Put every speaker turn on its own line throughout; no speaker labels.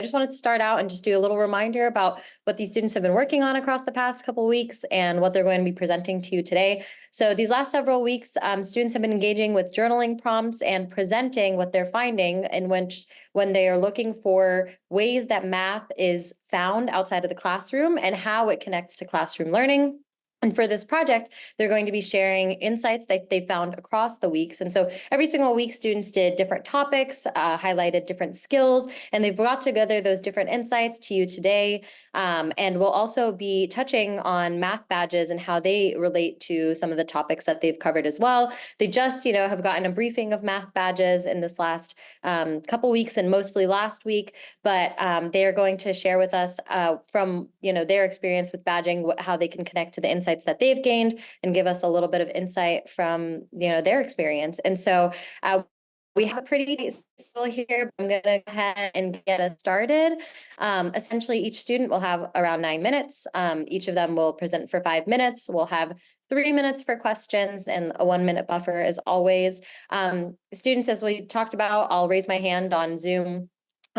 I just wanted to start out and just do a little reminder about what these students have been working on across the past couple of weeks and what they're going to be presenting to you today. So these last several weeks, students have been engaging with journaling prompts and presenting what they're finding, in which when they are looking for ways that math is found outside of the classroom and how it connects to classroom learning. And for this project, they're going to be sharing insights that they found across the weeks. And so every single week, students did different topics, highlighted different skills, and they've brought together those different insights to you today. And we'll also be touching on math badges and how they relate to some of the topics that they've covered as well. They just, have gotten a briefing of math badges in this last couple weeks and mostly last week, but they are going to share with us from, their experience with badging, how they can connect to the insights that they've gained and give us a little bit of insight from, their experience. And so we have a pretty still here. I'm going to go ahead and get us started. Essentially, each student will have around 9 minutes. Each of them will present for 5 minutes. We'll have 3 minutes for questions and a 1-minute buffer as always. Students, as we talked about, I'll raise my hand on Zoom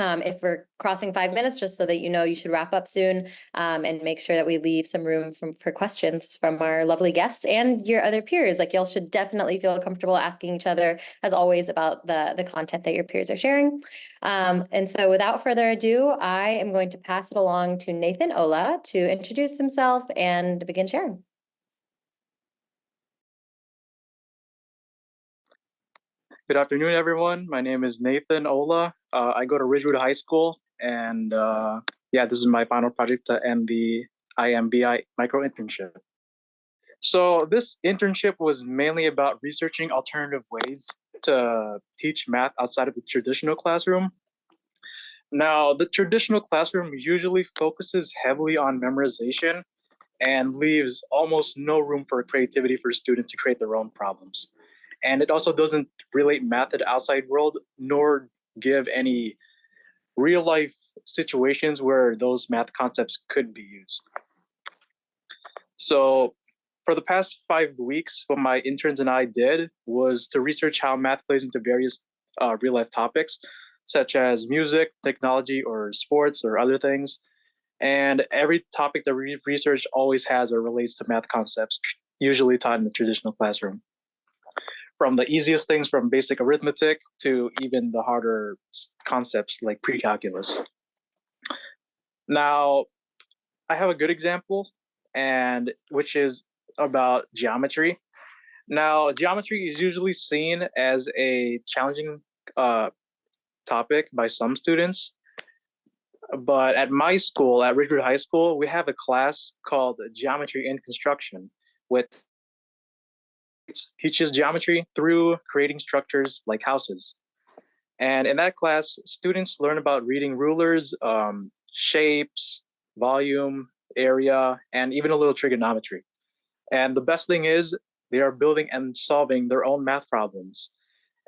if we're crossing 5 minutes, just so that you should wrap up soon, and make sure that we leave some room for questions from our lovely guests and your other peers. Like, y'all should definitely feel comfortable asking each other, as always, about the content that your peers are sharing. And so without further ado, I am going to pass it along to Nathan Ola to introduce himself and begin sharing.
Good afternoon, everyone. My name is Nathan Ola. I go to Ridgewood High School, and this is my final project to end the IMBI Micro-Internship. So this internship was mainly about researching alternative ways to teach math outside of the traditional classroom. Now, the traditional classroom usually focuses heavily on memorization and leaves almost no room for creativity for students to create their own problems. And it also doesn't relate math to the outside world, nor give any real life situations where those math concepts could be used. So for the past 5 weeks, what my interns and I did was to research how math plays into various real life topics, such as music, technology, or sports, or other things. And every topic that we researched always has or relates to math concepts, usually taught in the traditional classroom. From the easiest things from basic arithmetic to even the harder concepts like pre-calculus. Now, I have a good example, and which is about geometry. Now, geometry is usually seen as a challenging topic by some students, but at my school, at Ridgewood High School, we have a class called Geometry in Construction, which teaches geometry through creating structures like houses. And in that class, students learn about reading rulers, shapes, volume, area, and even a little trigonometry. And the best thing is they are building and solving their own math problems.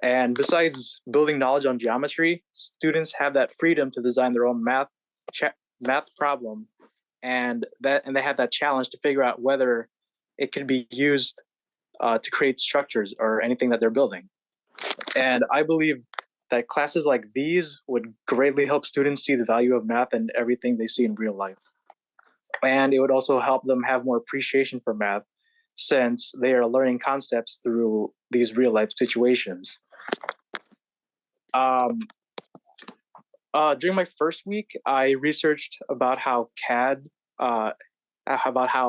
And besides building knowledge on geometry, students have that freedom to design their own math problem, and they have that challenge to figure out whether it can be used to create structures or anything that they're building. And I believe that classes like these would greatly help students see the value of math and everything they see in real life. And it would also help them have more appreciation for math, since they are learning concepts through these real life situations. During my first week, I researched about how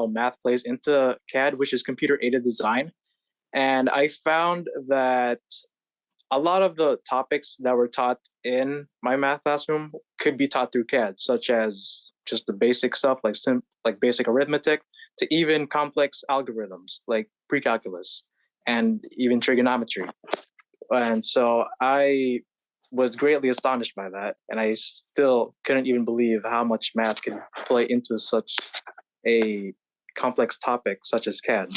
math plays into CAD, which is computer aided design. And I found that a lot of the topics that were taught in my math classroom could be taught through CAD, such as just the basic stuff like basic arithmetic, to even complex algorithms like pre-calculus and even trigonometry. And so I was greatly astonished by that, and I still couldn't even believe how much math can play into such a complex topic such as CAD.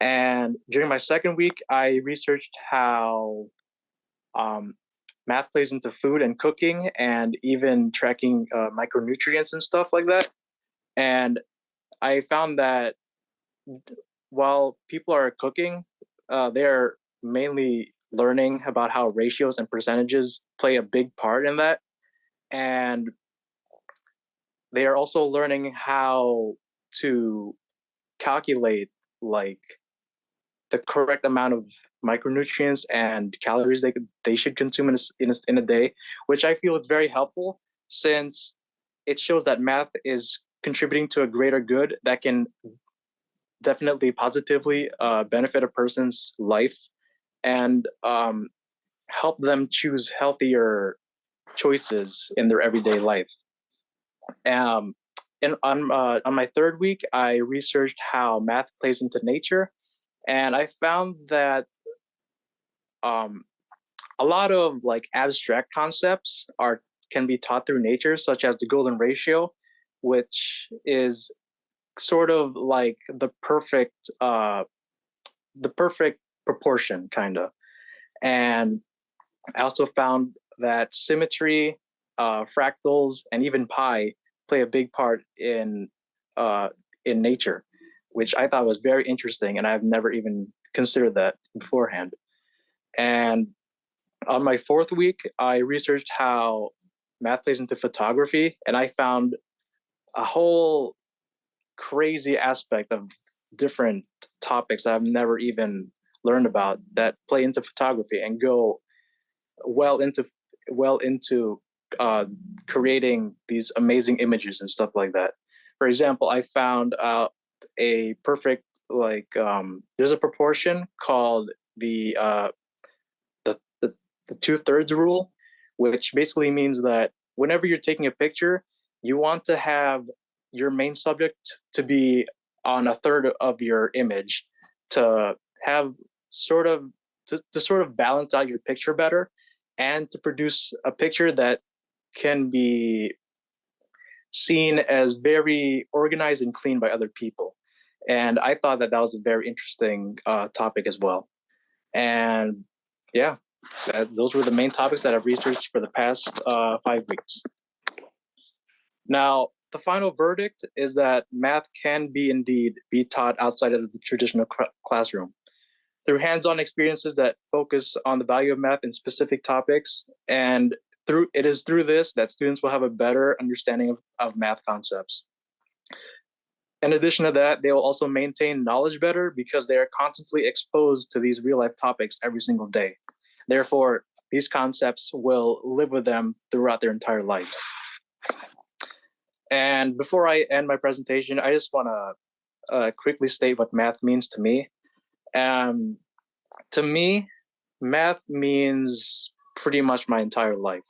And during my second week, I researched how math plays into food and cooking, and even tracking micronutrients and stuff like that. And I found that while people are cooking, they're mainly learning about how ratios and percentages play a big part in that. and they are also learning how to calculate like the correct amount of micronutrients and calories they should consume in a day, which I feel is very helpful since it shows that math is contributing to a greater good that can definitely positively benefit a person's life and help them choose healthier choices in their everyday life. Um, and on my third week, I researched how math plays into nature, and I found that um, a lot of like abstract concepts can be taught through nature, such as the golden ratio, which is sort of like the perfect proportion, kind of. And I also found that symmetry, fractals, and even pi play a big part in nature, which I thought was very interesting, and I've never even considered that beforehand. And on my fourth week, I researched how math plays into photography, and I found a whole crazy aspect of different topics that I've never even learned about that play into photography and go well into well into creating these amazing images and stuff like that. For example, I found out a perfect there's a proportion called the the 2/3 rule, which basically means that whenever you're taking a picture, you want to have your main subject to be on a third of your image to have sort of to sort of balance out your picture better and to produce a picture that can be seen as very organized and clean by other people. And I thought that that was a very interesting topic as well. And yeah, those were the main topics that I've researched for the past 5 weeks. Now, the final verdict is that math can be indeed be taught outside of the traditional classroom through hands-on experiences that focus on the value of math in specific topics. And it is through this that students will have a better understanding of math concepts. In addition to that, they will also maintain knowledge better because they are constantly exposed to these real-life topics every single day. Therefore, these concepts will live with them throughout their entire lives. And before I end my presentation, I just want to quickly state what math means to me. To me, math means pretty much my entire life.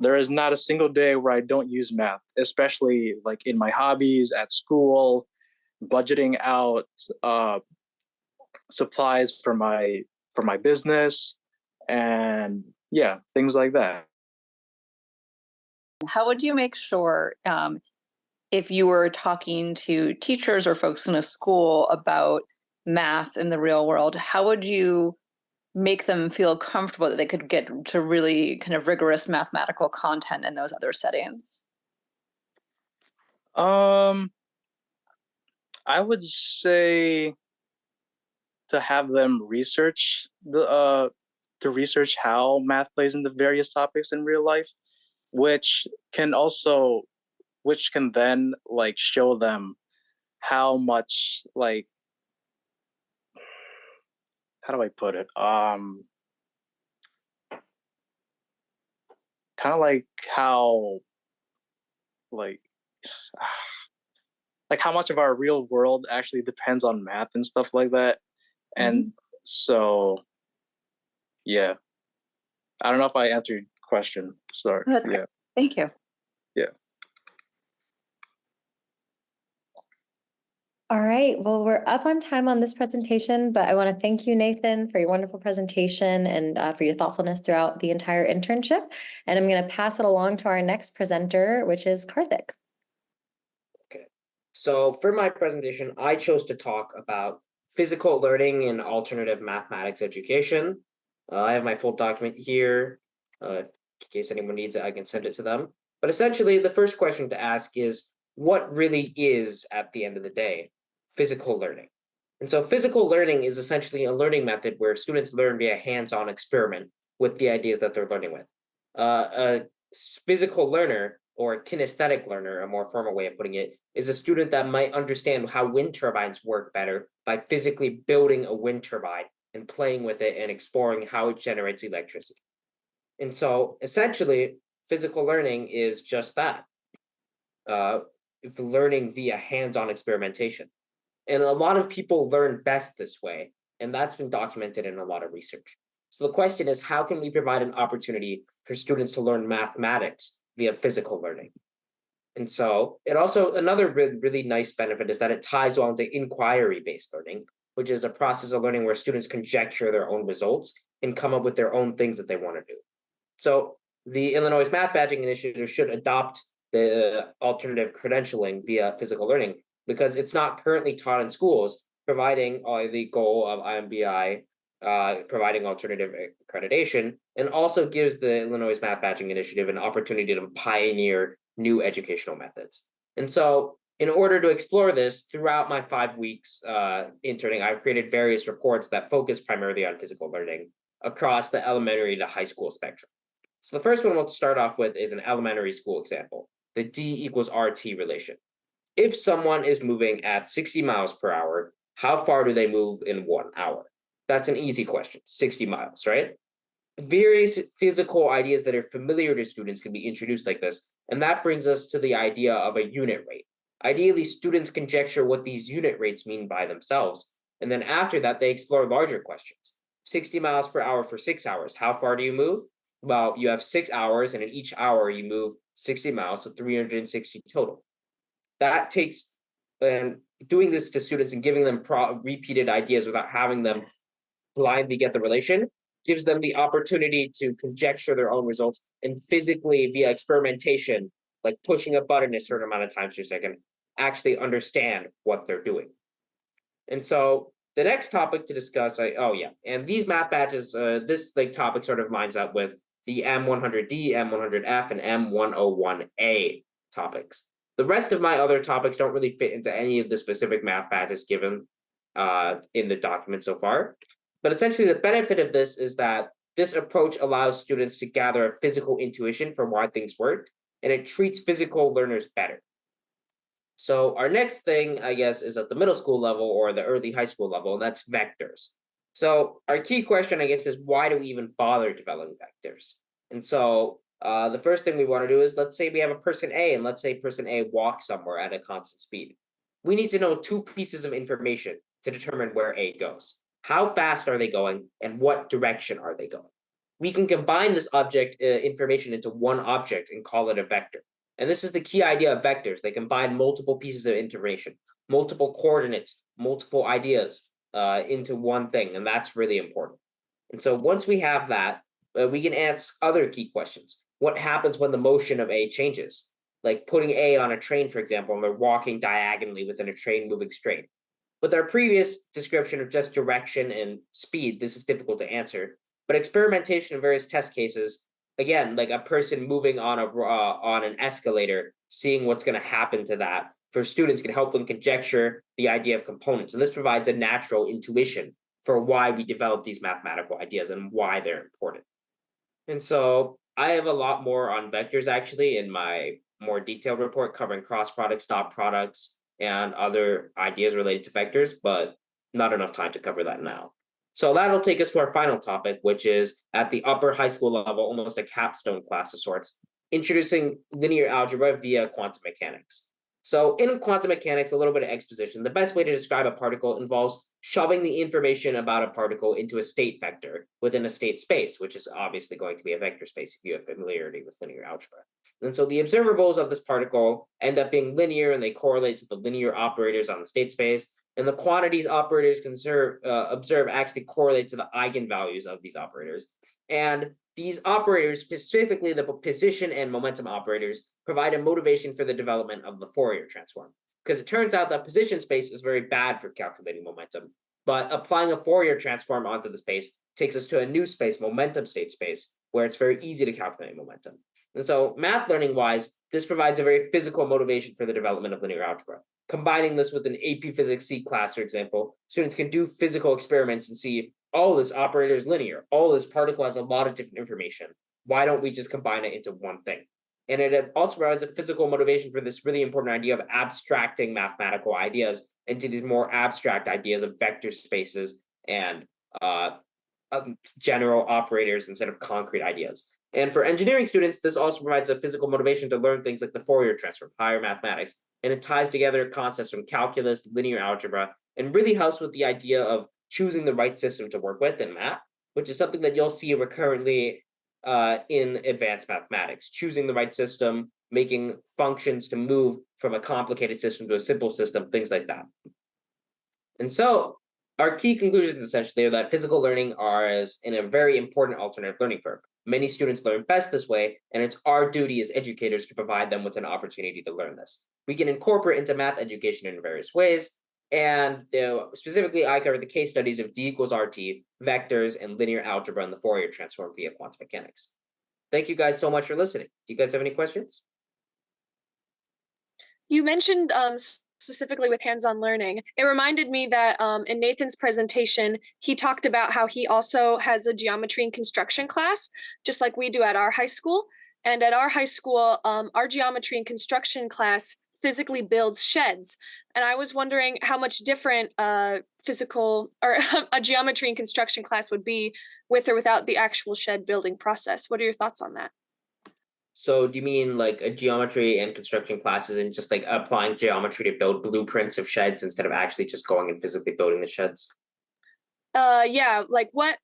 There is not a single day where I don't use math, especially like in my hobbies, at school, budgeting out supplies for my business, and yeah, things like that.
How would you make sure, if you were talking to teachers or folks in a school about math in the real world, how would you make them feel comfortable that they could get to really kind of rigorous mathematical content in those other settings?
I would say to have them research to research how math plays into various topics in real life, which can also which can then like show them how much like how do I put it? Kind of like how like like how much of our real world actually depends on math and stuff like that. And so yeah, I don't know if I answered your question. Sorry.
That's great. Thank you.
Yeah.
All right, well, we're up on time on this presentation, but I want to thank you, Nathan, for your wonderful presentation and for your thoughtfulness throughout the entire internship. And I'm going to pass it along to our next presenter, which is Karthik.
Okay, so for my presentation, I chose to talk about physical learning in alternative mathematics education. I have my full document here. In case anyone needs it, I can send it to them. But essentially, the first question to ask is, what really is, at the end of the day, physical learning? And so physical learning is essentially a learning method where students learn via hands-on experiment with the ideas that they're learning with. A physical learner or kinesthetic learner, a more formal way of putting it, is a student that might understand how wind turbines work better by physically building a wind turbine and playing with it and exploring how it generates electricity. And so essentially, physical learning is just that, learning via hands-on experimentation. And a lot of people learn best this way, and that's been documented in a lot of research. So the question is, how can we provide an opportunity for students to learn mathematics via physical learning? And so it also, another really nice benefit is that it ties well into inquiry-based learning, which is a process of learning where students conjecture their own results and come up with their own things that they want to do. So the Illinois Math Badging Initiative should adopt the alternative credentialing via physical learning because it's not currently taught in schools, providing the goal of IMBI, providing alternative accreditation, and also gives the Illinois Math Badging Initiative an opportunity to pioneer new educational methods. And so in order to explore this, throughout my 5 weeks interning, I've created various reports that focus primarily on physical learning across the elementary to high school spectrum. So the first one we'll start off with is an elementary school example, the D equals RT relation. If someone is moving at 60 miles per hour, how far do they move in 1 hour? That's an easy question, 60 miles, right? Various physical ideas that are familiar to students can be introduced like this, and that brings us to the idea of a unit rate. Ideally, students conjecture what these unit rates mean by themselves, and then after that, they explore larger questions. 60 miles per hour for 6 hours, how far do you move? Well, you have 6 hours, and in each hour, you move 60 miles, so 360 total. That takes, and doing this to students and giving them repeated ideas without having them blindly get the relation gives them the opportunity to conjecture their own results and physically, via experimentation, like pushing a button a certain amount of times per second, actually understand what they're doing. And so the next topic to discuss, and these math badges, this topic sort of lines up with the M100D, M100F, and M101A topics. The rest of my other topics don't really fit into any of the specific math badges given in the document so far. But essentially, the benefit of this is that this approach allows students to gather a physical intuition for why things work, and it treats physical learners better. So our next thing, I guess, is at the middle school level or the early high school level, and that's vectors. So our key question, I guess, is why do we even bother developing vectors? And so the first thing we want to do is, let's say we have a person A, and let's say person A walks somewhere at a constant speed. We need to know 2 pieces of information to determine where A goes. How fast are they going, and what direction are they going? We can combine this object information into one object and call it a vector. And this is the key idea of vectors. They combine multiple pieces of information, multiple coordinates, multiple ideas into one thing, and that's really important. And so once we have that, we can ask other key questions. What happens when the motion of A changes? Like putting A on a train, for example, and they're walking diagonally within a train moving straight. With our previous description of just direction and speed, this is difficult to answer. But experimentation in various test cases, again, like a person moving on an escalator, seeing what's going to happen to that for students can help them conjecture the idea of components. And this provides a natural intuition for why we develop these mathematical ideas and why they're important. And so I have a lot more on vectors actually in my more detailed report covering cross products, dot products, and other ideas related to vectors, but not enough time to cover that now. So that'll take us to our final topic, which is at the upper high school level, almost a capstone class of sorts, introducing linear algebra via quantum mechanics. So in quantum mechanics, a little bit of exposition. The best way to describe a particle involves shoving the information about a particle into a state vector within a state space, which is obviously going to be a vector space if you have familiarity with linear algebra. And so the observables of this particle end up being linear, and they correlate to the linear operators on the state space. And the quantities operators can observe actually correlate to the eigenvalues of these operators. And these operators, specifically the position and momentum operators, provide a motivation for the development of the Fourier transform. Because it turns out that position space is very bad for calculating momentum, but applying a Fourier transform onto the space takes us to a new space, momentum state space, where it's very easy to calculate momentum. And so math learning wise, this provides a very physical motivation for the development of linear algebra. Combining this with an AP Physics C class, for example, students can do physical experiments and see, oh, this operator is linear. Oh, this particle has a lot of different information. why don't we just combine it into one thing? And it also provides a physical motivation for this really important idea of abstracting mathematical ideas into these more abstract ideas of vector spaces and general operators instead of concrete ideas. And for engineering students, this also provides a physical motivation to learn things like the Fourier transform, higher mathematics, and it ties together concepts from calculus, linear algebra, and really helps with the idea of choosing the right system to work with in math, which is something that you'll see recurrently in advanced mathematics, choosing the right system, making functions to move from a complicated system to a simple system, things like that. And so our key conclusions essentially are that physical learning is in a very important alternative learning form. Many students learn best this way, and it's our duty as educators to provide them with an opportunity to learn this. We can incorporate into math education in various ways, and specifically, I covered the case studies of D equals RT, vectors, and linear algebra and the Fourier transform via quantum mechanics. Thank you guys so much for listening. Do you guys have any questions?
You mentioned specifically with hands-on learning. It reminded me that in Nathan's presentation, he talked about how he also has a geometry and construction class, just like we do at our high school. And at our high school, our geometry and construction class physically builds sheds. And I was wondering how much different physical or a geometry and construction class would be with or without the actual shed building process. What are your thoughts on that?
So do you mean like a geometry and construction classes and just like applying geometry to build blueprints of sheds instead of actually just going and physically building the sheds?
Yeah, like what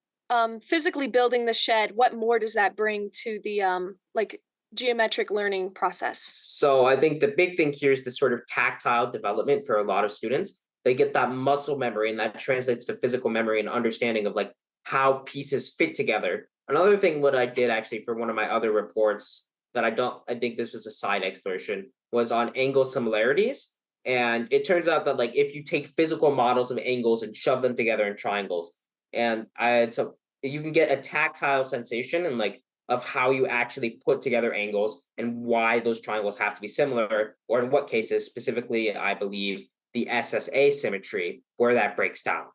physically building the shed, what more does that bring to the like geometric learning process?
So I think the big thing here is this sort of tactile development for a lot of students. They get that muscle memory, and that translates to physical memory and understanding of like how pieces fit together. Another thing what I did actually for one of my other reports that I think this was a side exploration, was on angle similarities. And it turns out that like if you take physical models of angles and shove them together in triangles, and so you can get a tactile sensation and like of how you actually put together angles and why those triangles have to be similar, or in what cases, specifically, I believe the SSA symmetry, where that breaks down.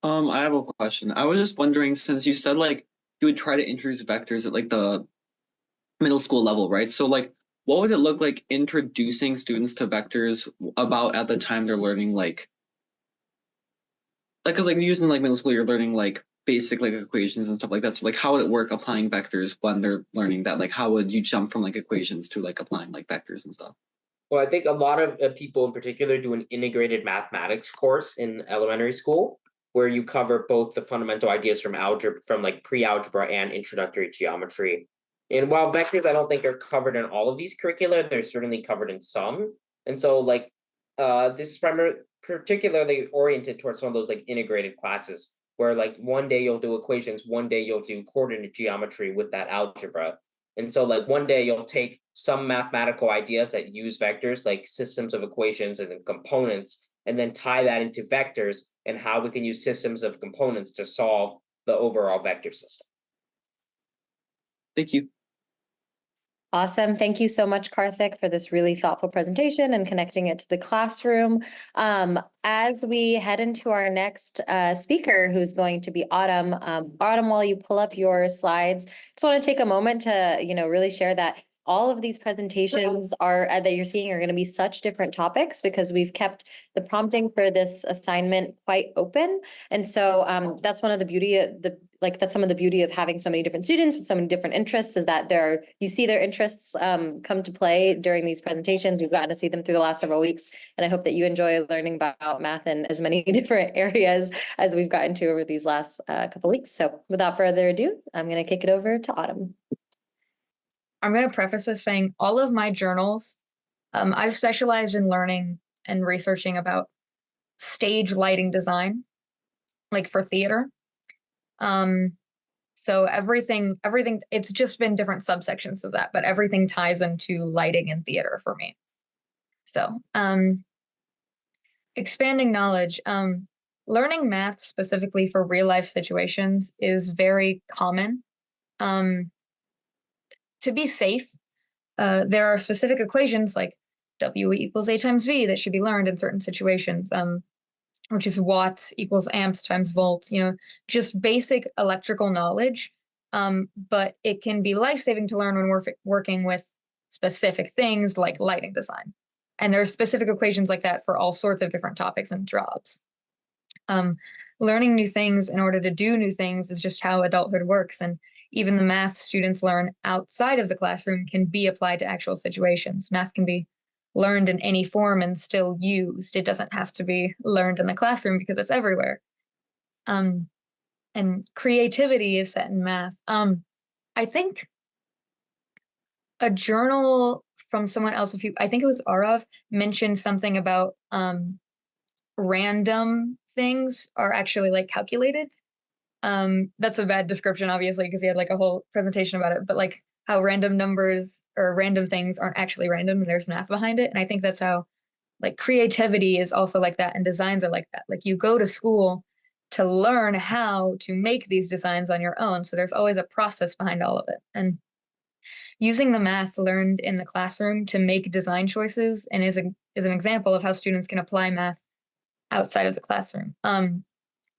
I have a question. I was just wondering, since you said like you would try to introduce vectors at like the middle school level, right? So like, what would it look like introducing students to vectors about at the time they're learning like, because like using like middle school, you're learning like basic like equations and stuff like that. So like, how would it work applying vectors when they're learning that? Like, how would you jump from like equations to like applying like vectors and stuff?
Well, I think a lot of people in particular do an integrated mathematics course in elementary school, where you cover both the fundamental ideas from algebra, from like pre-algebra and introductory geometry. And while vectors, I don't think are covered in all of these curricula, they're certainly covered in some. And so like this is particularly oriented towards some of those like integrated classes, where like one day you'll do equations, one day you'll do coordinate geometry with that algebra. And so like one day you'll take some mathematical ideas that use vectors, like systems of equations and components, and then tie that into vectors and how we can use systems of components to solve the overall vector system.
Thank you.
Awesome. Thank you so much, Karthik, for this really thoughtful presentation and connecting it to the classroom. As we head into our next speaker, who's going to be Autumn. Autumn, while you pull up your slides, just want to take a moment to, really share that all of these presentations that you're seeing are going to be such different topics, because we've kept the prompting for this assignment quite open. And so that's one of the beauty of that's some of the beauty of having so many different students with so many different interests, is that you see their interests come to play during these presentations. We've gotten to see them through the last several weeks, and I hope that you enjoy learning about math in as many different areas as we've gotten to over these last couple weeks. So without further ado, I'm going to kick it over to Autumn.
I'm going to preface this saying all of my journals, I've specialized in learning and researching about stage lighting design, like for theater. So everything, it's just been different subsections of that, but everything ties into lighting and theater for me. So, expanding knowledge, learning math specifically for real life situations is very common. To be safe, there are specific equations like W equals A times V that should be learned in certain situations, which is watts equals amps times volts, just basic electrical knowledge but it can be life-saving to learn when we're working with specific things like lighting design. And there's specific equations like that for all sorts of different topics and jobs. Learning new things in order to do new things is just how adulthood works. And even the math students learn outside of the classroom can be applied to actual situations. Math can be learned in any form and still used. It doesn't have to be learned in the classroom because it's everywhere. And creativity is set in math. I think a journal from someone else, I think it was Arav, mentioned something about random things are actually like calculated. That's a bad description, obviously, because he had like a whole presentation about it, but like how random numbers or random things aren't actually random and there's math behind it. And I think that's how like creativity is also like that and designs are like that. Like you go to school to learn how to make these designs on your own. So there's always a process behind all of it. And using the math learned in the classroom to make design choices and is an example of how students can apply math outside of the classroom.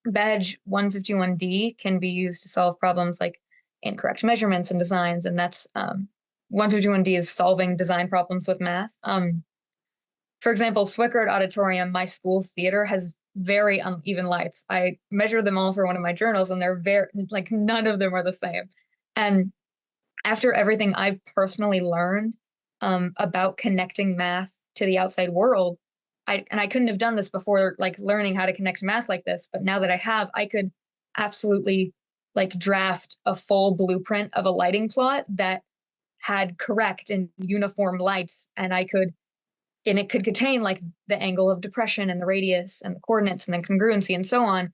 Badge 151D can be used to solve problems like incorrect measurements and designs, and that's 151D is solving design problems with math. For example, Swickard Auditorium, my school theater, has very uneven lights. I measured them all for one of my journals, and they're very, like, none of them are the same. And after everything I've personally learned about connecting math to the outside world, I couldn't have done this before, like learning how to connect math like this, but now that I have, I could absolutely like draft a full blueprint of a lighting plot that had correct and uniform lights, and it could contain like the angle of depression and the radius and the coordinates and then congruency and so on.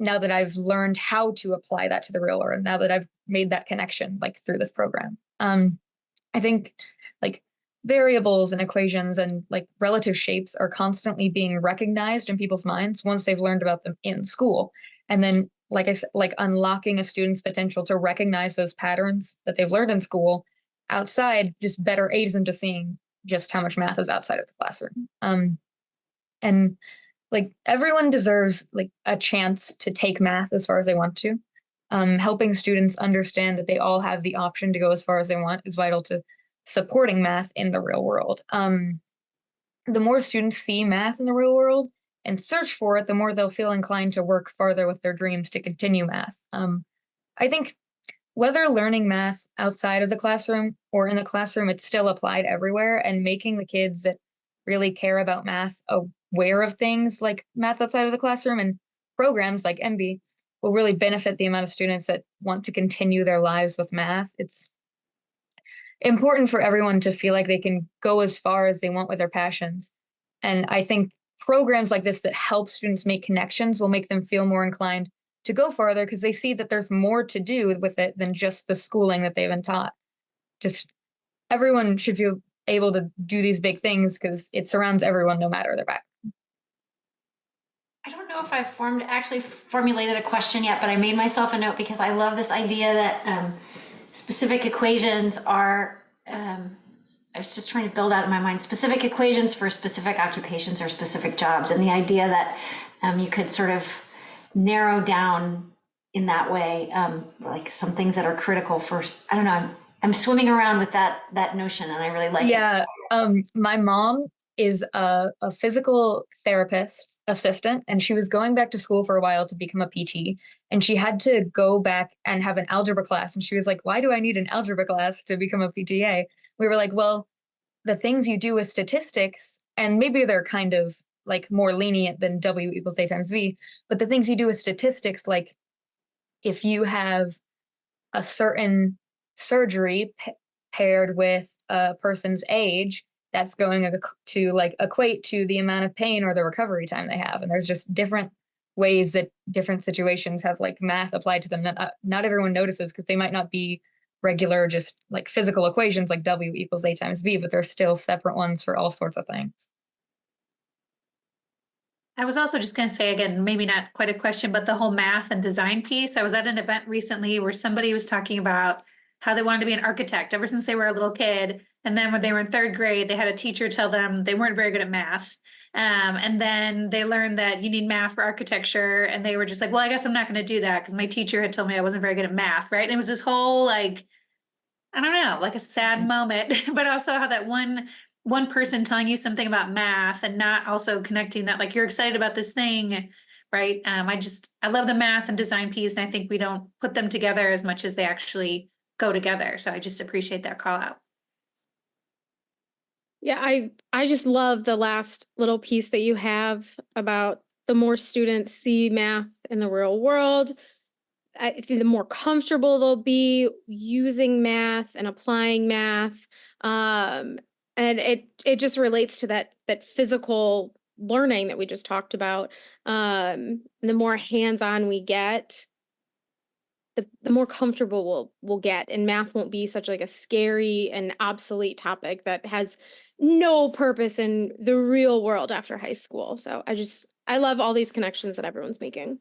Now that I've learned how to apply that to the real world, now that I've made that connection like through this program. I think like variables and equations and like relative shapes are constantly being recognized in people's minds once they've learned about them in school. And then, like I said, like unlocking a student's potential to recognize those patterns that they've learned in school outside just better aids them to seeing just how much math is outside of the classroom. And like everyone deserves like a chance to take math as far as they want to. Helping students understand that they all have the option to go as far as they want is vital to supporting math in the real world. The more students see math in the real world and search for it, the more they'll feel inclined to work farther with their dreams to continue math. I think whether learning math outside of the classroom or in the classroom, it's still applied everywhere, and making the kids that really care about math aware of things like math outside of the classroom and programs like IMBI will really benefit the amount of students that want to continue their lives with math. It's important for everyone to feel like they can go as far as they want with their passions. And I think programs like this that help students make connections will make them feel more inclined to go farther because they see that there's more to do with it than just the schooling that they've been taught. Just everyone should feel able to do these big things because it surrounds everyone no matter their background.
I don't know if I've formulated a question yet, but I made myself a note because I love this idea that specific equations are, I was just trying to build out in my mind, specific equations for specific occupations or specific jobs. And the idea that you could sort of narrow down in that way, like some things that are critical for, I don't know, I'm swimming around with that notion and I really like it.
Yeah, my mom is a physical therapist assistant, and she was going back to school for a while to become a PT, and she had to go back and have an algebra class. And she was like, why do I need an algebra class to become a PTA? We were like, well, the things you do with statistics, and maybe they're kind of like more lenient than W equals A times V, but the things you do with statistics, like if you have a certain surgery paired with a person's age, that's going to like equate to the amount of pain or the recovery time they have. And there's just different ways that different situations have like math applied to them. Not everyone notices because they might not be regular, just like physical equations like W equals A times V, but there's still separate ones for all sorts of things.
I was also just going to say, again, maybe not quite a question, but the whole math and design piece. I was at an event recently where somebody was talking about how they wanted to be an architect ever since they were a little kid. And then when they were in third grade, they had a teacher tell them they weren't very good at math. And then they learned that you need math for architecture. And they were just like, well, I guess I'm not going to do that because my teacher had told me I wasn't very good at math. Right. And it was this whole like, I don't know, like a sad moment, but also how that one person telling you something about math and not also connecting that like you're excited about this thing, right? I love the math and design piece, and I think we don't put them together as much as they actually go together. So I just appreciate that call out.
Yeah, I just love the last little piece that you have about the more students see math in the real world, I think the more comfortable they'll be using math and applying math. And it just relates to that physical learning that we just talked about. The more hands-on we get, the more comfortable we'll get, and math won't be such like a scary and obsolete topic that has no purpose in the real world after high school. So I love all these connections that everyone's making.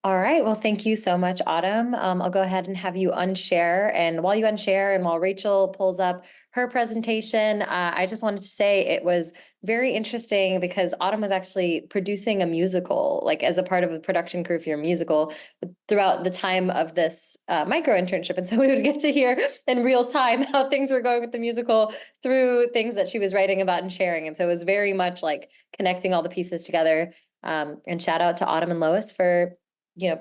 All right. Well, thank you so much, Autumn. I'll go ahead and have you unshare. And while you unshare and while Rachel pulls up her presentation, I just wanted to say it was very interesting because Autumn was actually producing a musical, like as a part of a production crew for your musical throughout the time of this micro-internship. And so we would get to hear in real time how things were going with the musical through things that she was writing about and sharing. And so it was very much like connecting all the pieces together. And shout out to Autumn and Lois for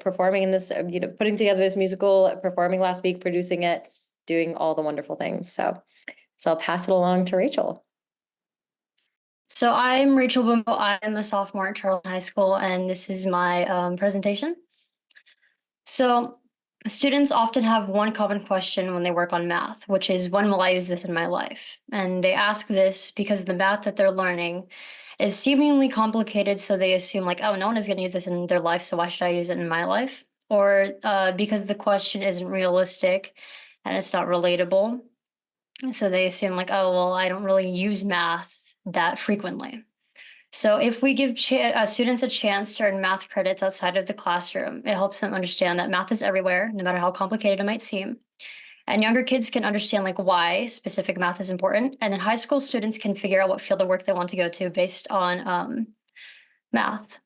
performing in this, putting together this musical, performing last week, producing it, doing all the wonderful things. So I'll pass it along to Rachel.
So I'm Rachel Bumbo. I'm a sophomore at Charlton High School, and this is my presentation. So students often have one common question when they work on math, which is, when will I use this in my life? And they ask this because the math that they're learning is seemingly complicated, so they assume like, oh, no one is going to use this in their life, so why should I use it in my life? Or because the question isn't realistic and it's not relatable, so they assume like, oh, well, I don't really use math that frequently. So if we give students a chance to earn math credits outside of the classroom, it helps them understand that math is everywhere, no matter how complicated it might seem. And younger kids can understand like why specific math is important. And then high school students can figure out what field of work they want to go to based on math.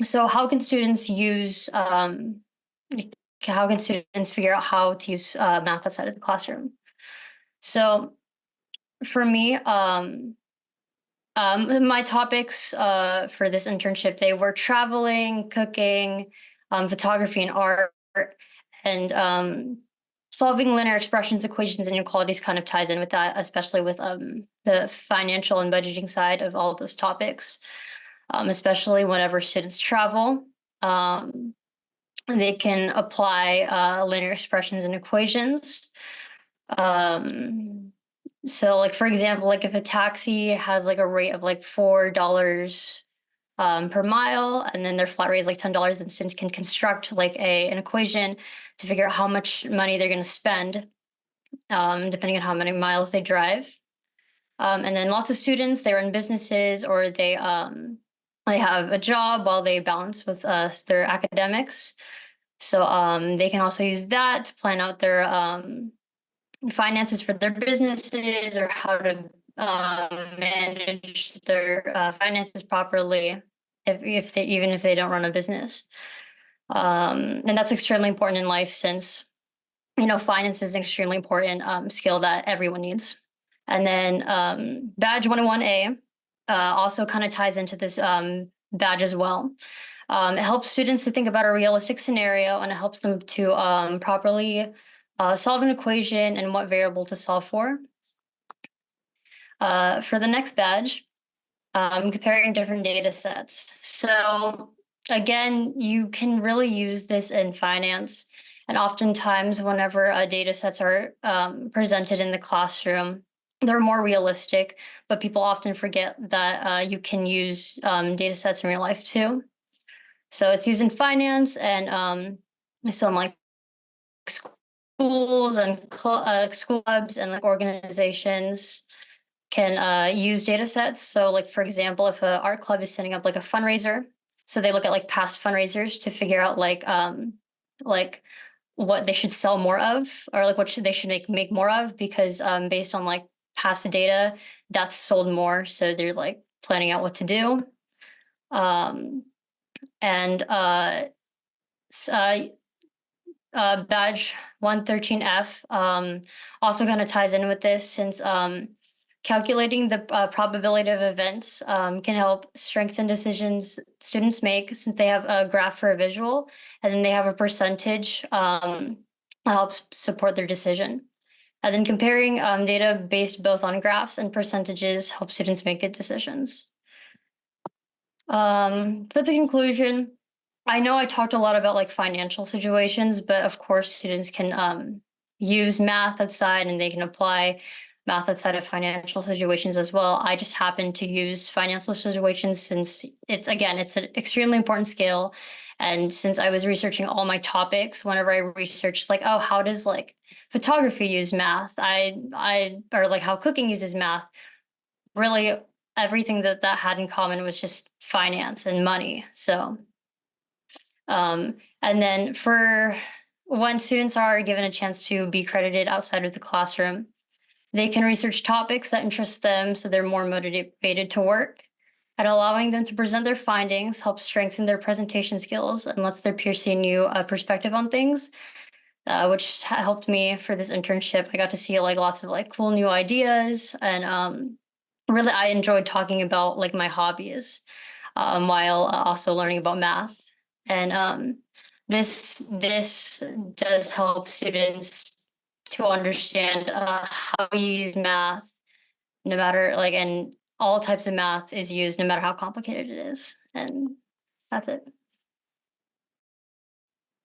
So how can students figure out how to use math outside of the classroom? So for me, my topics for this internship, they were traveling, cooking, photography and art, and solving linear expressions, equations, and inequalities kind of ties in with that, especially with the financial and budgeting side of all of those topics, especially whenever students travel. They can apply linear expressions and equations. So like, for example, like if a taxi has like a rate of like $4 per mile, and then their flat rate is like $10, then students can construct like an equation to figure out how much money they're going to spend, depending on how many miles they drive. And then lots of students, they run businesses, or they have a job while they balance with their academics. So they can also use that to plan out their finances for their businesses, or how to manage their finances properly, even if they don't run a business. And that's extremely important in life, since finance is an extremely important skill that everyone needs. And then badge 101A also kind of ties into this badge as well. It helps students to think about a realistic scenario, and it helps them to properly solve an equation and what variable to solve for. For the next badge, comparing different data sets. So again, you can really use this in finance. And oftentimes whenever data sets are presented in the classroom, they're more realistic, but people often forget that you can use data sets in real life too. So it's used in finance, and some like schools and school clubs and like organizations can use data sets. So like, for example, if an art club is setting up like a fundraiser, so they look at like past fundraisers to figure out like what they should sell more of, or like what they should make more of, because based on like past data, that's sold more. So they're like planning out what to do. And badge 113F also kind of ties in with this, since calculating the probability of events can help strengthen decisions students make, since they have a graph for a visual, and then they have a percentage that helps support their decision. And then comparing data based both on graphs and percentages helps students make good decisions. For the conclusion, I know I talked a lot about like financial situations, but of course students can use math outside, and they can apply math outside of financial situations as well. I just happen to use financial situations since it's an extremely important skill. And since I was researching all my topics, whenever I researched like, oh, how does like photography use math? Or like how cooking uses math, really everything that had in common was just finance and money. So and then for when students are given a chance to be credited outside of the classroom, they can research topics that interest them, so they're more motivated to work. And allowing them to present their findings helps strengthen their presentation skills and lets their peers see a new perspective on things, which helped me for this internship. I got to see like lots of like cool new ideas, and really I enjoyed talking about like my hobbies while also learning about math. And this does help students to understand how you use math, no matter like, and all types of math is used no matter how complicated it is. And that's it.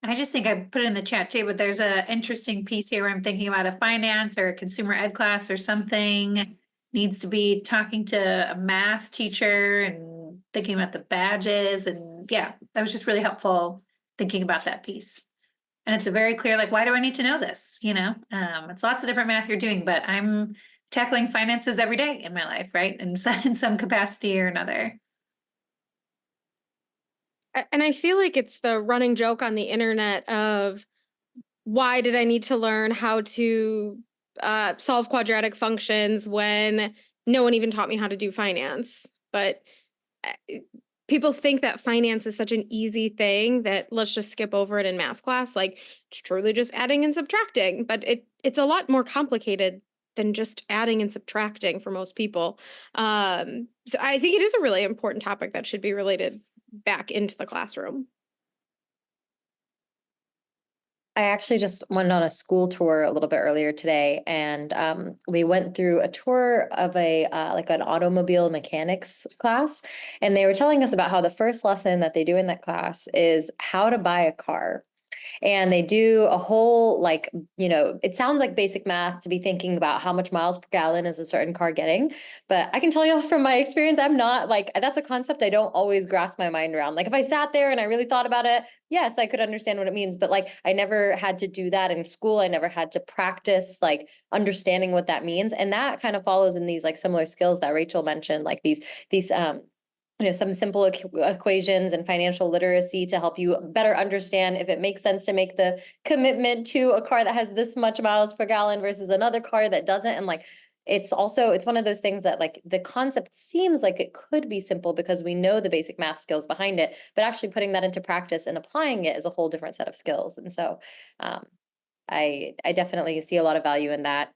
I just think I put it in the chat too, but there's a interesting piece here where I'm thinking about a finance or a consumer ed class or something needs to be talking to a math teacher and thinking about the badges. And yeah, that was just really helpful thinking about that piece. And it's a very clear, like, why do I need to know this? You know, it's lots of different math you're doing, but I'm tackling finances every day in my life, right? And in some capacity or another.
And I feel like it's the running joke on the internet of why did I need to learn how to solve quadratic functions when no one even taught me how to do finance? But people think that finance is such an easy thing that let's just skip over it in math class. Like it's truly just adding and subtracting, but it's a lot more complicated than just adding and subtracting for most people. So I think it is a really important topic that should be related back into the classroom.
I actually just went on a school tour a little bit earlier today, and we went through a tour of a like an automobile mechanics class, and they were telling us about how the first lesson that they do in that class is how to buy a car. And they do a whole, like, you know, it sounds like basic math to be thinking about how much miles per gallon is a certain car getting. But I can tell you from my experience, I'm not like, that's a concept I don't always grasp my mind around. Like if I sat there and I really thought about it, yes, I could understand what it means. But like, I never had to do that in school. I never had to practice like understanding what that means. And that kind of follows in these like similar skills that Rachel mentioned, like these you know, some simple equations and financial literacy to help you better understand if it makes sense to make the commitment to a car that has this much miles per gallon versus another car that doesn't. And like, it's one of those things that like the concept seems like it could be simple because we know the basic math skills behind it, but actually putting that into practice and applying it is a whole different set of skills. And so I definitely see a lot of value in that.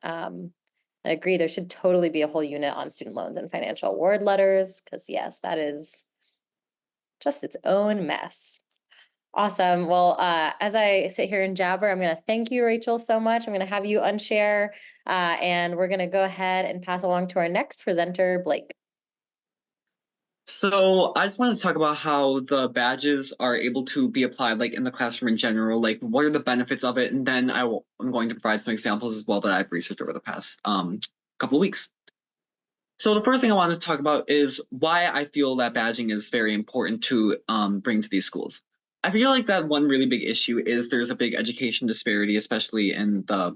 I agree, there should totally be a whole unit on student loans and financial award letters, because yes, that is just its own mess. Awesome. Well, as I sit here and jabber, I'm going to thank you, Rachel, so much. I'm going to have you unshare, and we're going to go ahead and pass along to our next presenter, Blake.
So I just want to talk about how the badges are able to be applied like in the classroom in general, like what are the benefits of it? And then I'm going to provide some examples as well that I've researched over the past couple of weeks. So the first thing I want to talk about is why I feel that badging is very important to bring to these schools. I feel like that one really big issue is there's a big education disparity, especially in the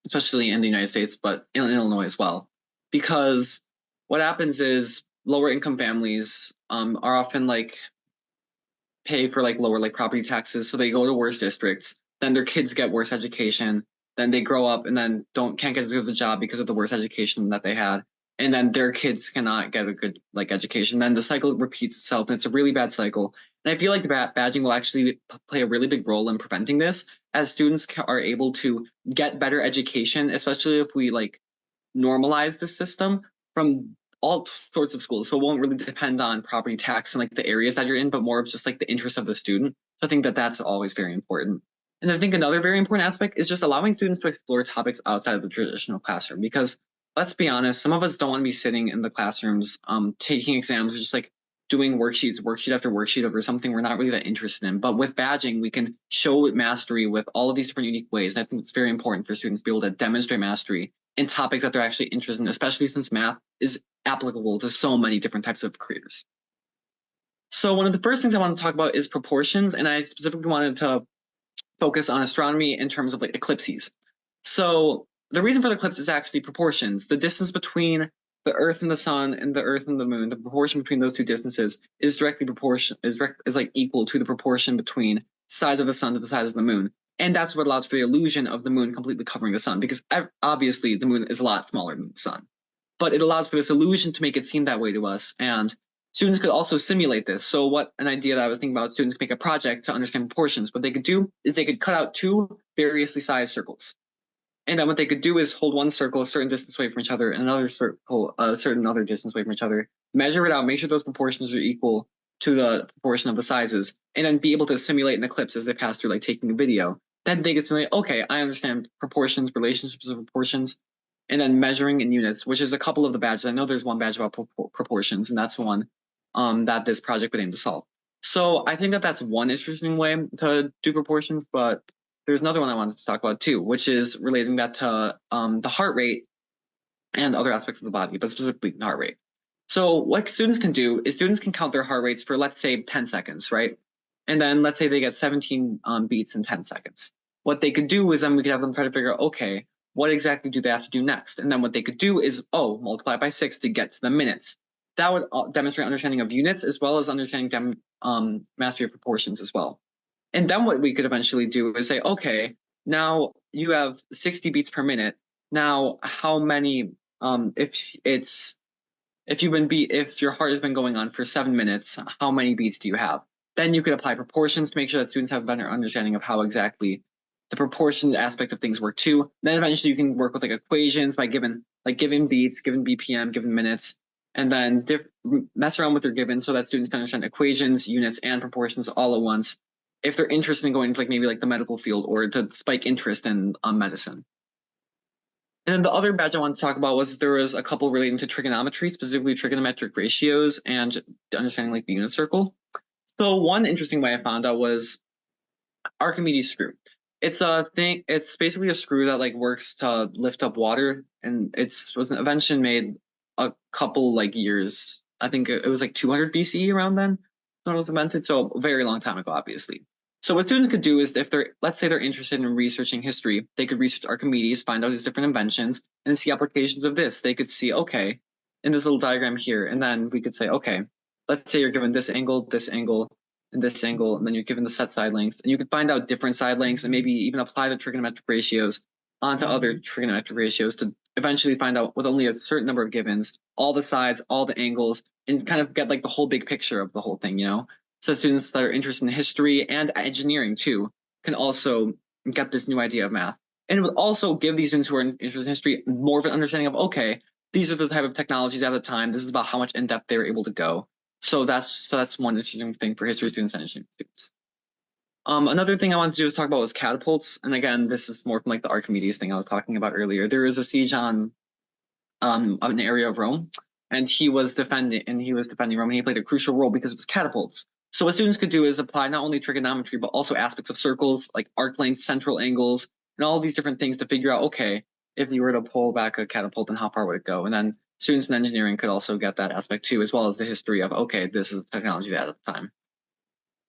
United States, but in Illinois as well. Because what happens is lower income families are often like pay for like lower like property taxes, so they go to worse districts. then their kids get worse education, then they grow up and then can't get as good of a job because of the worse education that they had, and then their kids cannot get a good like education. Then the cycle repeats itself, and it's a really bad cycle. And I feel like the badging will actually play a really big role in preventing this, as students are able to get better education, especially if we like normalize the system from all sorts of schools. So it won't really depend on property tax and like the areas that you're in, but more of just like the interest of the student. So I think that that's always very important. And I think another very important aspect is just allowing students to explore topics outside of the traditional classroom, because let's be honest, some of us don't want to be sitting in the classrooms taking exams or just like doing worksheet after worksheet over something we're not really that interested in. But with badging, we can show mastery with all of these different unique ways. And I think it's very important for students to be able to demonstrate mastery in topics that they're actually interested in, especially since math is applicable to so many different types of careers. So one of the first things I want to talk about is proportions, and I specifically wanted to focus on astronomy in terms of like eclipses. So the reason for the eclipse is actually proportions. The distance between the Earth and the Sun and the Earth and the Moon, the proportion between those two distances is directly is like equal to the proportion between the size of the Sun to the size of the Moon. And that's what allows for the illusion of the moon completely covering the sun, because obviously the moon is a lot smaller than the sun. But it allows for this illusion to make it seem that way to us. And students could also simulate this. So what an idea that I was thinking about, students could make a project to understand proportions. What they could do is they could cut out two variously sized circles. And then what they could do is hold one circle a certain distance away from each other and another circle a certain other distance away from each other, measure it out, make sure those proportions are equal to the proportion of the sizes, and then be able to simulate an eclipse as they pass through, like taking a video. Then they could simulate, okay, I understand proportions, relationships of proportions, and then measuring in units, which is a couple of the badges. I know there's one badge about proportions, and that's one that this project would aim to solve. So I think that that's one interesting way to do proportions, but there's another one I wanted to talk about too, which is relating that to the heart rate and other aspects of the body, but specifically the heart rate. So what students can do is students can count their heart rates for, let's say, 10 seconds, right? And then let's say they get 17 beats in 10 seconds. What they could do is then we could have them try to figure out, okay, what exactly do they have to do next? And then what they could do is, multiply by 6 to get to the minutes. That would demonstrate understanding of units as well as understanding mastery of proportions as well. And then what we could eventually do is say, okay, now you have 60 beats per minute. Now, how many, if your heart has been going on for 7 minutes, how many beats do you have? Then you could apply proportions to make sure that students have a better understanding of how exactly the proportion aspect of things work too. Then eventually you can work with like equations by given beats, given BPM, given minutes, and then mess around with your given so that students can understand equations, units, and proportions all at once, if they're interested in going to maybe the medical field or to spike interest in medicine. And then the other badge I wanted to talk about was there was a couple relating to trigonometry, specifically trigonometric ratios and understanding the unit circle. So one interesting way I found out was Archimedes screw. It's basically a screw that works to lift up water, and it was an invention made a couple years. I think it was 200 BCE around then when it was invented, so a very long time ago, obviously. So what students could do is, if let's say they're interested in researching history, they could research Archimedes, find out his different inventions, and see applications of this. They could see, okay, in this little diagram here, and then we could say, okay, let's say you're given this angle, and this angle, and then you're given the set side lengths, and you could find out different side lengths and maybe even apply the trigonometric ratios onto other trigonometric ratios to eventually find out, with only a certain number of givens, all the sides, all the angles, and kind of get the whole big picture of the whole thing, So students that are interested in history and engineering too can also get this new idea of math. And it would also give these students who are interested in history more of an understanding of, okay, these are the type of technologies at the time. This is about how much in depth they were able to go. So that's one interesting thing for history students and engineering students. Another thing I wanted to do is talk about was catapults. And again, this is more from the Archimedes thing I was talking about earlier. There was a siege on an area of Rome, and he was defending Rome, and he played a crucial role because of his catapults. So what students could do is apply not only trigonometry, but also aspects of circles, like arc lengths, central angles, and all these different things to figure out, okay, if you were to pull back a catapult, then how far would it go? And then students in engineering could also get that aspect too, as well as the history of, okay, this is the technology they had at the time.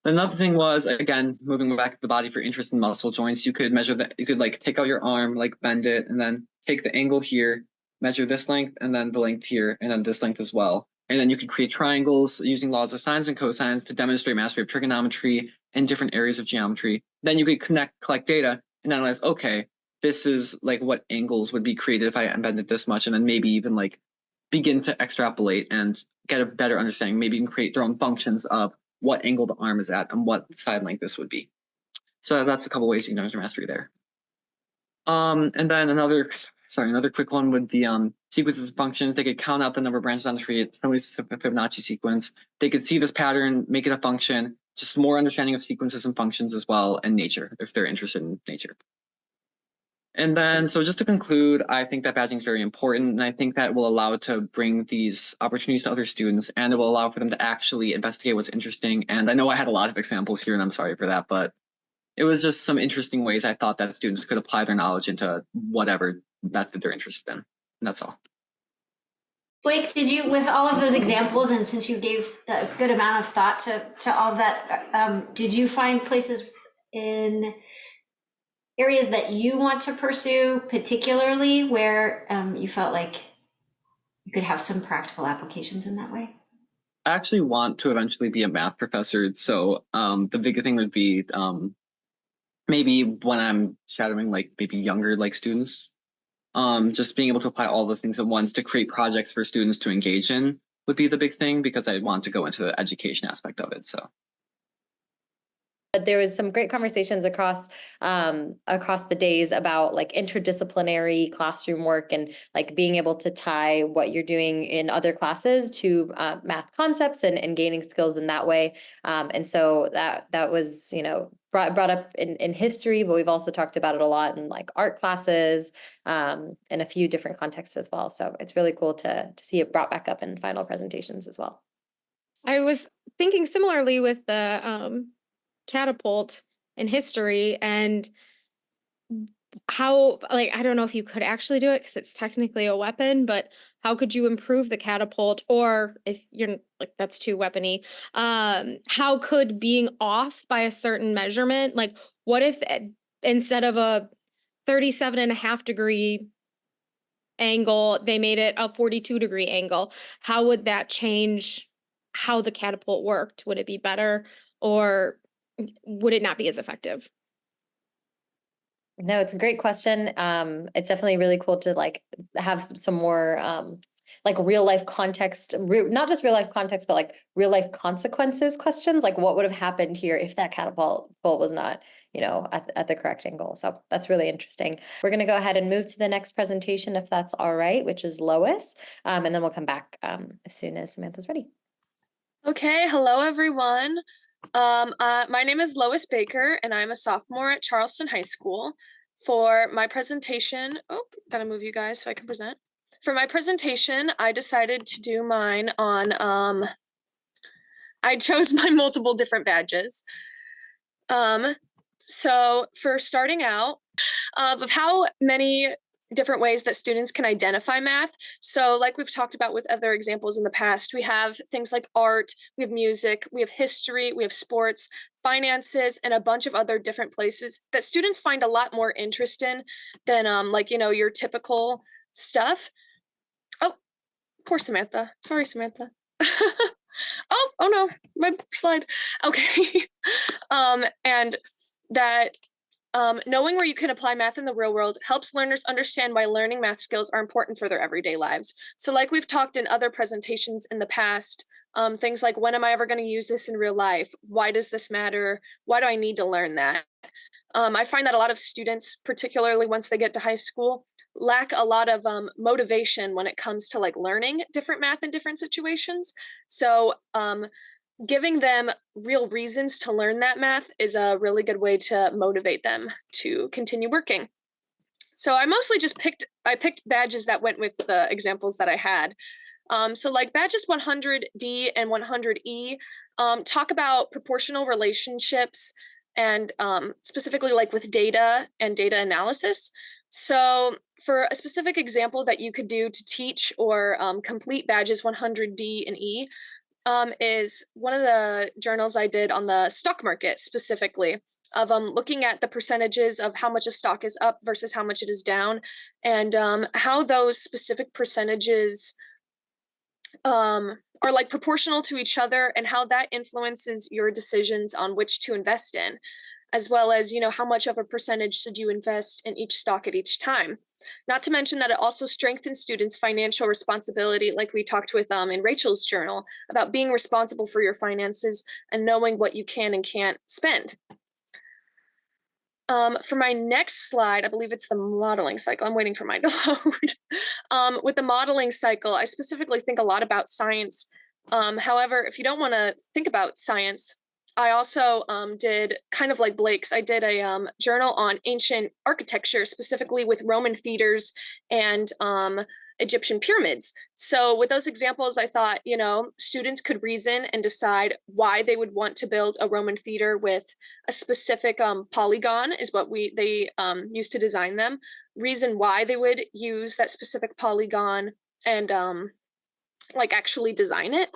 Another thing was, again, moving back to the body for interest in muscle joints, you could measure that. You could take out your arm, bend it, and then take the angle here, measure this length, and then the length here, and then this length as well. And then you could create triangles using laws of sines and cosines to demonstrate mastery of trigonometry and different areas of geometry. then you could collect data and analyze, okay, this is like what angles would be created if I embedded this much, and then maybe even like begin to extrapolate and get a better understanding, maybe even create their own functions of what angle the arm is at and what side length this would be. So that's a couple ways you can measure mastery there. And then another quick one would be sequences of functions. They could count out the number of branches on the tree, it's a Fibonacci sequence. They could see this pattern, make it a function, just more understanding of sequences and functions as well, and nature, if they're interested in nature. And then, so just to conclude, I think that badging is very important, and I think that will allow it to bring these opportunities to other students, and it will allow for them to actually investigate what's interesting. And I know I had a lot of examples here, and I'm sorry for that, but it was just some interesting ways I thought that students could apply their knowledge into whatever method they're interested in. And that's all.
Blake, did you, with all of those examples, and since you gave a good amount of thought to all of that, did you find places in areas that you want to pursue particularly where you felt like you could have some practical applications in that way?
I actually want to eventually be a math professor. So the bigger thing would be maybe when I'm shadowing like maybe younger like students, just being able to apply all the things at once to create projects for students to engage in would be the big thing, because I want to go into the education aspect of it. So.
But there was some great conversations across the days about like interdisciplinary classroom work and like being able to tie what you're doing in other classes to math concepts and gaining skills in that way. And so that was, you know, brought up in history, but we've also talked about it a lot in like art classes in a few different contexts as well. So it's really cool to see it brought back up in final presentations as well.
I was thinking similarly with the catapult in history and how, like, I don't know if you could actually do it because it's technically a weapon, but how could you improve the catapult? Or if you're like, that's too weapony, how could being off by a certain measurement, like what if instead of a 37.5-degree angle, they made it a 42-degree angle? How would that change how the catapult worked? Would it be better, or would it not be as effective?
No, it's a great question. It's definitely really cool to like have some more like real life context, not just real life context, but like real life consequences questions. Like what would have happened here if that catapult was not, you know, at the correct angle? So that's really interesting. We're going to go ahead and move to the next presentation, if that's all right, which is Lois. And then we'll come back as soon as Samantha's ready.
Okay, hello everyone. My name is Lois Baker, and I'm a sophomore at Charleston High School. For my presentation, gotta move you guys so I can present. For my presentation, I decided to do mine on, I chose my multiple different badges. So for starting out, of how many different ways that students can identify math. So like we've talked about with other examples in the past, we have things like art, we have music, we have history, we have sports, finances, and a bunch of other different places that students find a lot more interest in than like, you know, your typical stuff. Oh, poor Samantha. Sorry, Samantha. Oh no, my slide. Okay. And that knowing where you can apply math in the real world helps learners understand why learning math skills are important for their everyday lives. So like we've talked in other presentations in the past, things like, when am I ever going to use this in real life? Why does this matter? Why do I need to learn that? I find that a lot of students, particularly once they get to high school, lack a lot of motivation when it comes to like learning different math in different situations. So giving them real reasons to learn that math is a really good way to motivate them to continue working. So I mostly just picked badges that went with the examples that I had. So like badges 100D and 100E talk about proportional relationships and specifically like with data and data analysis. So for a specific example that you could do to teach or complete badges 100D and E, is one of the journals I did on the stock market specifically, of looking at the percentages of how much a stock is up versus how much it is down, and how those specific percentages are like proportional to each other, and how that influences your decisions on which to invest in. as well as, how much of a percentage should you invest in each stock at each time. Not to mention that it also strengthens students' financial responsibility, like we talked with in Rachel's journal, about being responsible for your finances and knowing what you can and can't spend. For my next slide, I believe it's the modeling cycle. I'm waiting for mine to load. With the modeling cycle, I specifically think a lot about science. However, if you don't want to think about science, I also did kind of like Blake's. I did a journal on ancient architecture, specifically with Roman theaters and Egyptian pyramids. So with those examples, I thought, students could reason and decide why they would want to build a Roman theater with a specific polygon is what they used to design them. Reason why they would use that specific polygon and actually design it.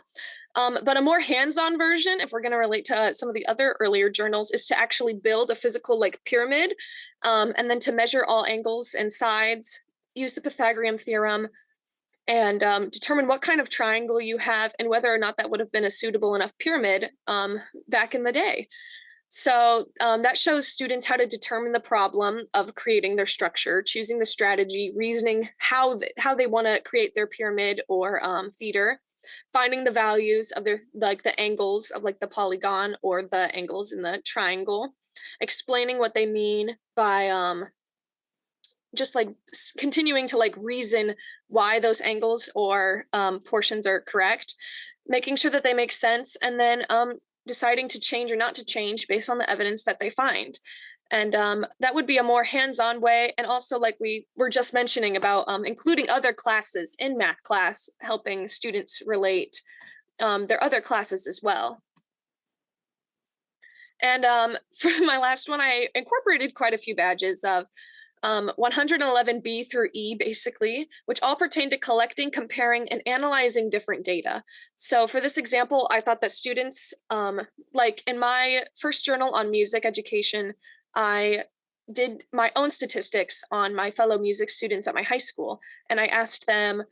But a more hands-on version, if we're going to relate to some of the other earlier journals, is to actually build a physical pyramid, and then to measure all angles and sides, use the Pythagorean theorem, and determine what kind of triangle you have and whether or not that would have been a suitable enough pyramid back in the day. So that shows students how to determine the problem of creating their structure, choosing the strategy, reasoning how they want to create their pyramid or theater, finding the values of their the angles of the polygon or the angles in the triangle, explaining what they mean by just continuing to reason why those angles or portions are correct, making sure that they make sense, and then deciding to change or not to change based on the evidence that they find. And that would be a more hands-on way. And also, like we were just mentioning about including other classes in math class, helping students relate their other classes as well. And for my last one, I incorporated quite a few badges of 111B through E, basically, which all pertain to collecting, comparing, and analyzing different data. So for this example, I thought that students, in my first journal on music education, I did my own statistics on my fellow music students at my high school. And I asked them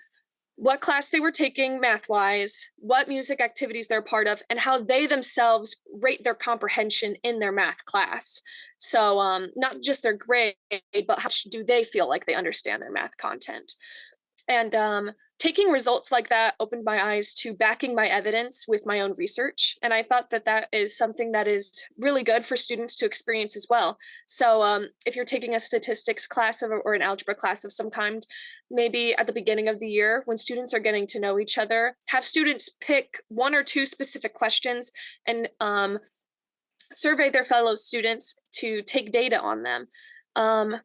what class they were taking math-wise, what music activities they're part of, and how they themselves rate their comprehension in their math class. So not just their grade, but how do they feel like they understand their math content? And taking results like that opened my eyes to backing my evidence with my own research. And I thought that that is something that is really good for students to experience as well. So if you're taking a statistics class or an algebra class of some kind, maybe at the beginning of the year when students are getting to know each other, have students pick one or two specific questions and survey their fellow students to take data on them.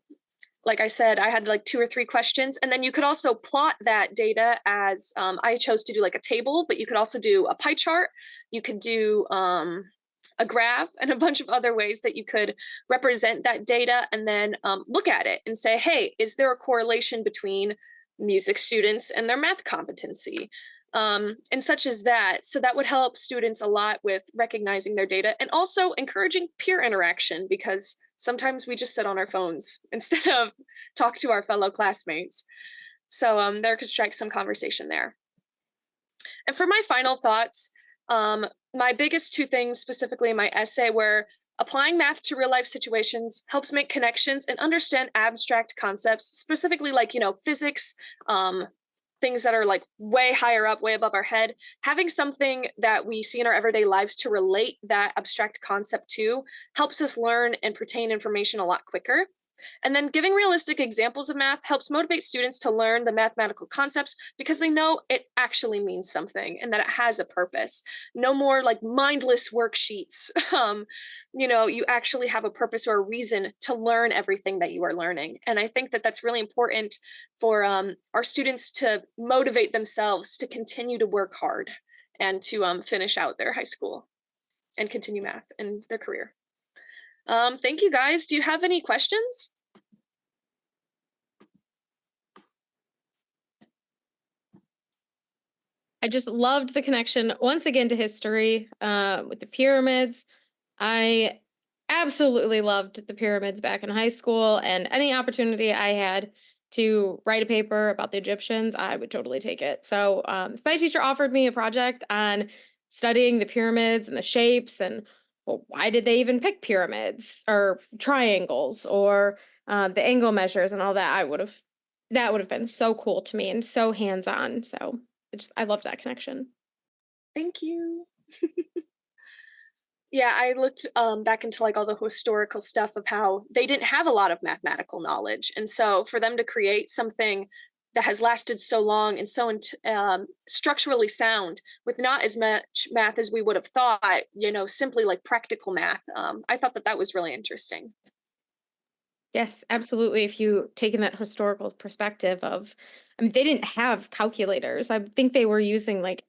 Like I said, I had 2 or 3 questions, and then you could also plot that data as I chose to do a table, but you could also do a pie chart. You could do a graph and a bunch of other ways that you could represent that data and then look at it and say, hey, is there a correlation between music students and their math competency? And such as that. So that would help students a lot with recognizing their data and also encouraging peer interaction, because sometimes we just sit on our phones instead of talk to our fellow classmates. So there could strike some conversation there. And for my final thoughts, my biggest 2 things specifically in my essay were applying math to real life situations helps make connections and understand abstract concepts, specifically physics, things that are way higher up, way above our head. Having something that we see in our everyday lives to relate that abstract concept to helps us learn and retain information a lot quicker. And then giving realistic examples of math helps motivate students to learn the mathematical concepts because they know it actually means something and that it has a purpose. No more mindless worksheets. You actually have a purpose or a reason to learn everything that you are learning. And I think that that's really important for our students to motivate themselves to continue to work hard and to finish out their high school and continue math in their career. Thank you, guys. Do you have any questions?
I just loved the connection once again to history with the pyramids. I absolutely loved the pyramids back in high school, and any opportunity I had to write a paper about the Egyptians, I would totally take it. So if my teacher offered me a project on studying the pyramids and the shapes and well, why did they even pick pyramids or triangles or the angle measures and all that? That would have been so cool to me and so hands-on. So I love that connection.
Thank you. Yeah, I looked back into like all the historical stuff of how they didn't have a lot of mathematical knowledge. And so for them to create something that has lasted so long and so structurally sound with not as much math as we would have thought, simply like practical math. I thought that was really interesting.
Yes, absolutely. If you take in that historical perspective of, I mean, they didn't have calculators. I think they were using like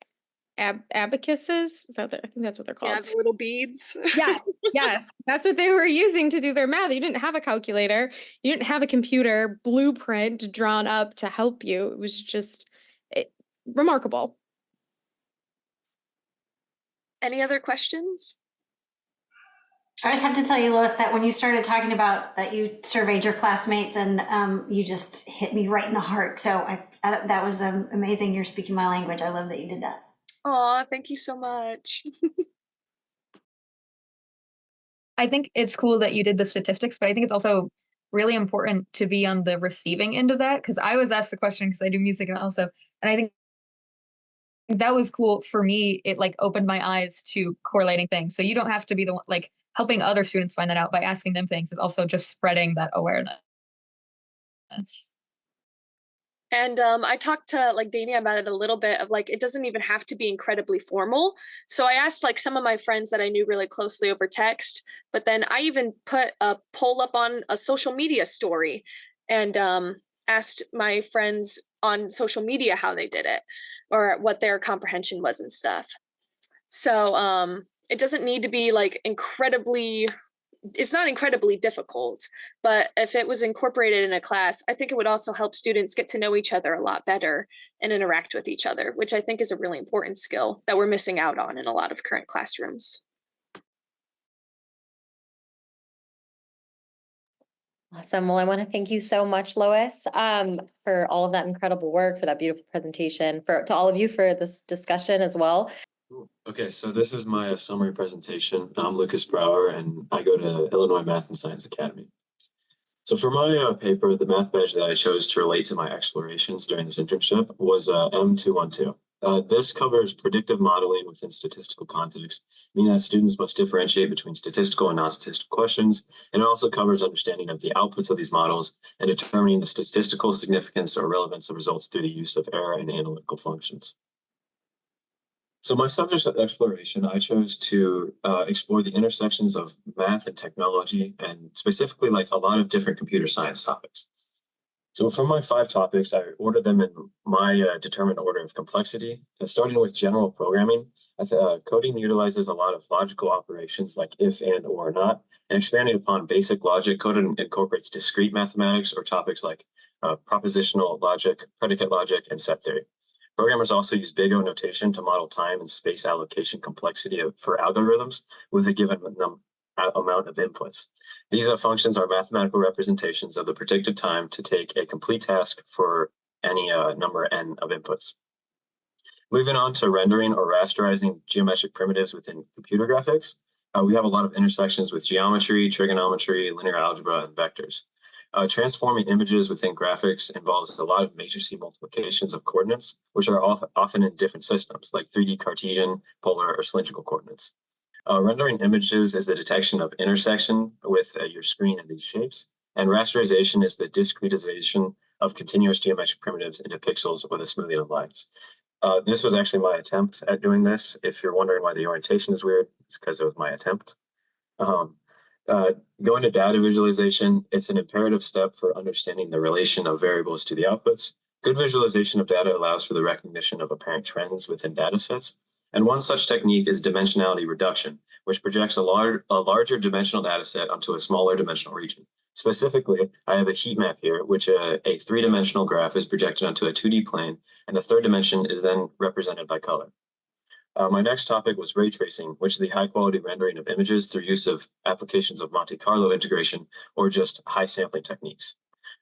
abacuses. I think that's what they're called.
Yeah, the little beads.
Yes, yes, that's what they were using to do their math. You didn't have a calculator. You didn't have a computer blueprint drawn up to help you. It was just remarkable.
Any other questions?
I just have to tell you, Lois, that when you started talking about that you surveyed your classmates and you just hit me right in the heart. So that was amazing. You're speaking my language. I love that you did that.
Aw, thank you so much.
I think it's cool that you did the statistics, but I think it's also really important to be on the receiving end of that, because I was asked the question because I do music and also, and I think that was cool for me. It like opened my eyes to correlating things. So you don't have to be the one like helping other students find that out by asking them things, is also just spreading that awareness.
And I talked to like Dania about it a little bit of like, it doesn't even have to be incredibly formal. So I asked like some of my friends that I knew really closely over text, but then I even put a poll up on a social media story and asked my friends on social media how they did it or what their comprehension was and stuff. So it doesn't need to be like it's not incredibly difficult, but if it was incorporated in a class, I think it would also help students get to know each other a lot better and interact with each other, which I think is a really important skill that we're missing out on in a lot of current classrooms.
Awesome. Well, I want to thank you so much, Lois, for all of that incredible work, for that beautiful presentation, to all of you for this discussion as well.
Okay, so this is my summary presentation. I'm Lucas Brower, and I go to Illinois Math and Science Academy. So for my paper, the math badge that I chose to relate to my explorations during this internship was M212. This covers predictive modeling within statistical context, meaning that students must differentiate between statistical and non-statistical questions, and it also covers understanding of the outputs of these models and determining the statistical significance or relevance of results through the use of error and analytical functions. So my subject of exploration, I chose to explore the intersections of math and technology, and specifically like a lot of different computer science topics. So from my 5 topics, I ordered them in my determined order of complexity. Starting with general programming, coding utilizes a lot of logical operations like if, and, or, not, and expanding upon basic logic, coding incorporates discrete mathematics or topics like propositional logic, predicate logic, and set theory. Programmers also use big O notation to model time and space allocation complexity for algorithms with a given amount of inputs. These functions are mathematical representations of the predicted time to take a complete task for any number n of inputs. Moving on to rendering or rasterizing geometric primitives within computer graphics, we have a lot of intersections with geometry, trigonometry, linear algebra, and vectors. Transforming images within graphics involves a lot of matrix multiplications of coordinates, which are often in different systems, like 3D Cartesian, polar, or cylindrical coordinates. Rendering images is the detection of intersection with your screen in these shapes, and rasterization is the discretization of continuous geometric primitives into pixels or the smoothing of lines. This was actually my attempt at doing this. If you're wondering why the orientation is weird, it's because it was my attempt. Going to data visualization, it's an imperative step for understanding the relation of variables to the outputs. Good visualization of data allows for the recognition of apparent trends within data sets. And one such technique is dimensionality reduction, which projects a larger dimensional data set onto a smaller dimensional region. Specifically, I have a heat map here, which a 3-dimensional graph is projected onto a 2D plane, and the 3rd dimension is then represented by color. My next topic was ray tracing, which is the high-quality rendering of images through use of applications of Monte Carlo integration or just high sampling techniques.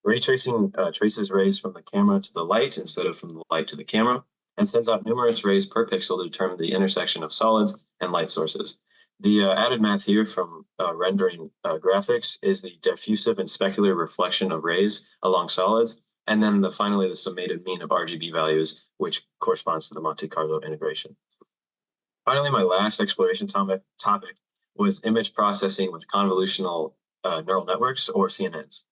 Ray tracing traces rays from the camera to the light instead of from the light to the camera, and sends out numerous rays per pixel to determine the intersection of solids and light sources. The added math here from rendering graphics is the diffusive and specular reflection of rays along solids, and then finally the summated mean of RGB values, which corresponds to the Monte Carlo integration. Finally, my last exploration topic was image processing with convolutional neural networks, or CNNs.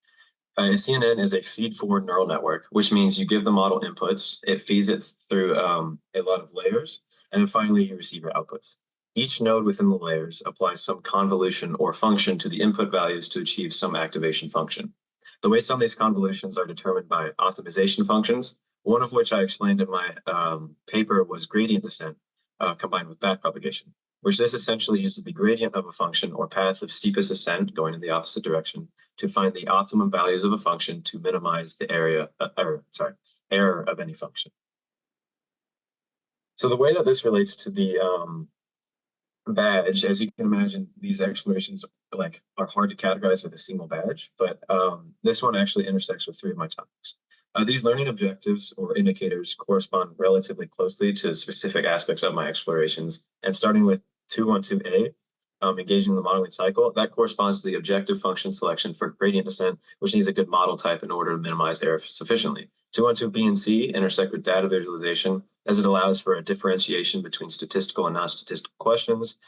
A CNN is a feed-forward neural network, which means you give the model inputs, it feeds it through a lot of layers, and then finally you receive your outputs. Each node within the layers applies some convolution or function to the input values to achieve some activation function. The weights on these convolutions are determined by optimization functions, one of which I explained in my paper was gradient descent combined with backpropagation, which this essentially uses the gradient of a function or path of steepest ascent going in the opposite direction to find the optimum values of a function to minimize the error of any function. So the way that this relates to the badge, as you can imagine, these explorations are hard to categorize with a single badge, but this one actually intersects with 3 of my topics. These learning objectives or indicators correspond relatively closely to specific aspects of my explorations, and starting with 212A, engaging the modeling cycle, that corresponds to the objective function selection for gradient descent, which needs a good model type in order to minimize error sufficiently. 212B and C intersect with data visualization, as it allows for a differentiation between statistical and non-statistical questions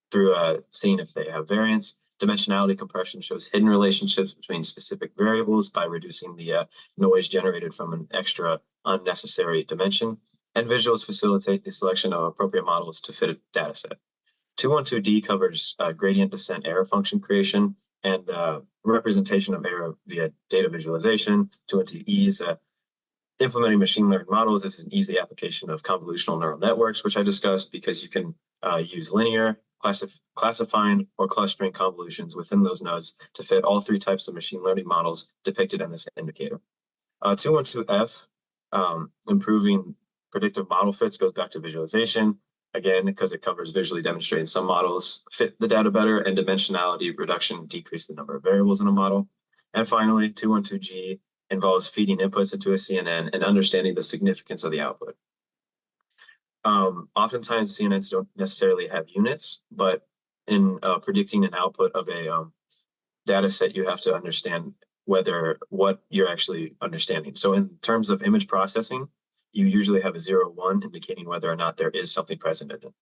through seeing if they have variance. Dimensionality compression shows hidden relationships between specific variables by reducing the noise generated from an extra unnecessary dimension. And visuals facilitate the selection of appropriate models to fit a data set. 212D covers gradient descent error function creation and representation of error via data visualization. 212E is implementing machine learning models. This is an easy application of convolutional neural networks, which I discussed, because you can use linear, classifying, or clustering convolutions within those nodes to fit all 3 types of machine learning models depicted in this indicator. 212F, improving predictive model fits, goes back to visualization, again, because it covers visually demonstrating some models fit the data better, and dimensionality reduction decrease the number of variables in a model. And finally, 212G involves feeding inputs into a CNN and understanding the significance of the output. Oftentimes, CNNs don't necessarily have units, but in predicting an output of a data set, you have to understand what you're actually understanding. So in terms of image processing, you usually have a 0, 1 indicating whether or not there is something present in it.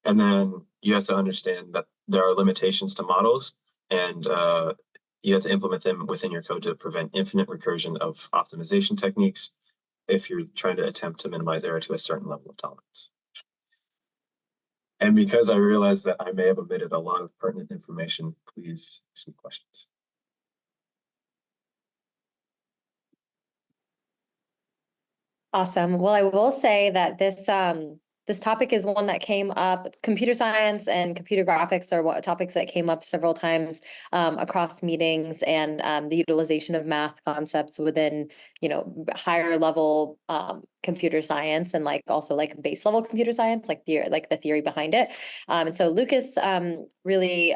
And then you have to understand that there are limitations to models, and you have to implement them within your code to prevent infinite recursion of optimization techniques if you're trying to attempt to minimize error to a certain level of tolerance. And because I realized that I may have omitted a lot of pertinent information, please ask me questions.
Awesome. Well, I will say that this topic is one that came up. Computer science and computer graphics are topics that came up several times across meetings, and the utilization of math concepts within, higher level computer science, and also base level computer science, like the theory behind it. And so Lucas really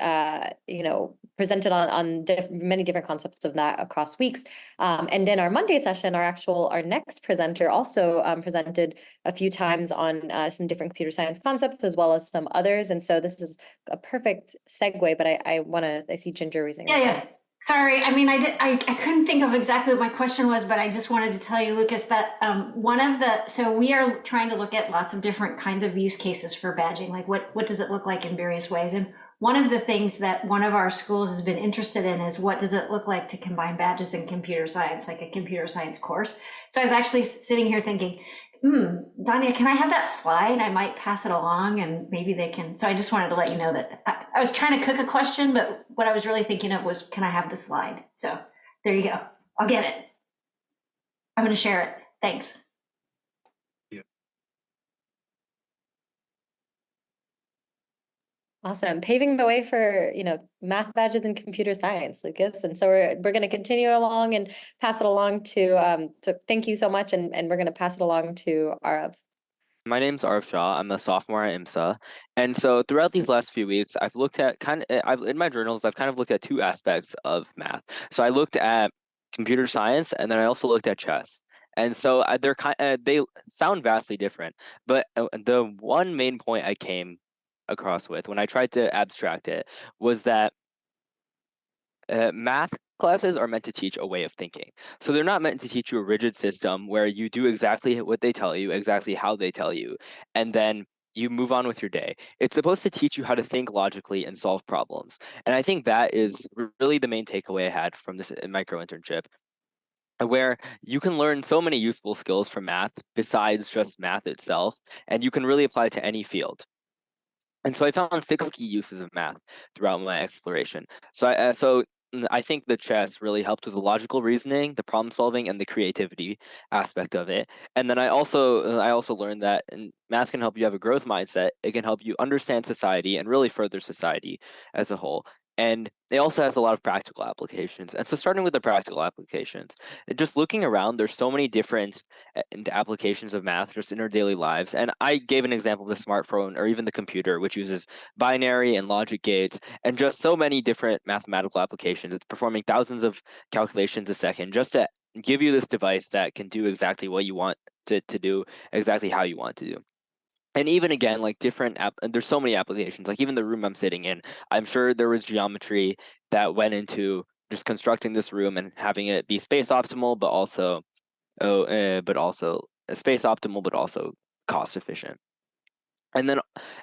presented on many different concepts of that across weeks. And in our Monday session, our next presenter also presented a few times on some different computer science concepts, as well as some others. And so this is a perfect segue, but I see Ginger raising her hand.
Sorry, I couldn't think of exactly what my question was, but I just wanted to tell you, Lucas, that so we are trying to look at lots of different kinds of use cases for badging, like what does it look like in various ways. And one of the things that one of our schools has been interested in is what does it look like to combine badges and computer science, like a computer science course. So I was actually sitting here thinking, Danya, can I have that slide? I might pass it along and maybe they can. So I just wanted to let you know that I was trying to cook a question, but what I was really thinking of was, can I have the slide? So there you go. I'll get it. I'm going to share it. Thanks.
Awesome. Paving the way for, math badges and computer science, Lucas. And so we're going to continue along and pass it along to thank you so much. And we're going to pass it along to Arav.
My name's Arav Shah. I'm a sophomore at IMSA. And so throughout these last few weeks, I've looked at in my journals, I've kind of looked at 2 aspects of math. So I looked at computer science, and then I also looked at chess. And so they sound vastly different, but the one main point I came across with when I tried to abstract it was that math classes are meant to teach a way of thinking. So they're not meant to teach you a rigid system where you do exactly what they tell you, exactly how they tell you, and then you move on with your day. It's supposed to teach you how to think logically and solve problems. And I think that is really the main takeaway I had from this micro-internship, where you can learn so many useful skills from math besides just math itself, and you can really apply it to any field. And so I found 6 key uses of math throughout my exploration. I think the chess really helped with the logical reasoning, the problem solving, and the creativity aspect of it. And then I also learned that math can help you have a growth mindset. It can help you understand society and really further society as a whole. And it also has a lot of practical applications. And so starting with the practical applications, just looking around, there's so many different applications of math just in our daily lives. And I gave an example of the smartphone or even the computer, which uses binary and logic gates and just so many different mathematical applications. It's performing thousands of calculations a second just to give you this device that can do exactly what you want to do, exactly how you want to do. And even again, like there's so many applications, like even the room I'm sitting in, I'm sure there was geometry that went into just constructing this room and having it be space optimal, but also space optimal, but also cost efficient. And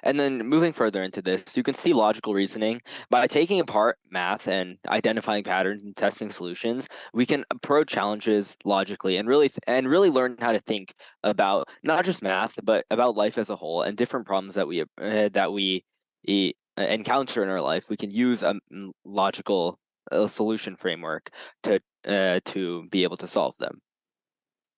then moving further into this, you can see logical reasoning. By taking apart math and identifying patterns and testing solutions, we can approach challenges logically and really learn how to think about not just math, but about life as a whole and different problems that we encounter in our life. We can use a logical solution framework to be able to solve them.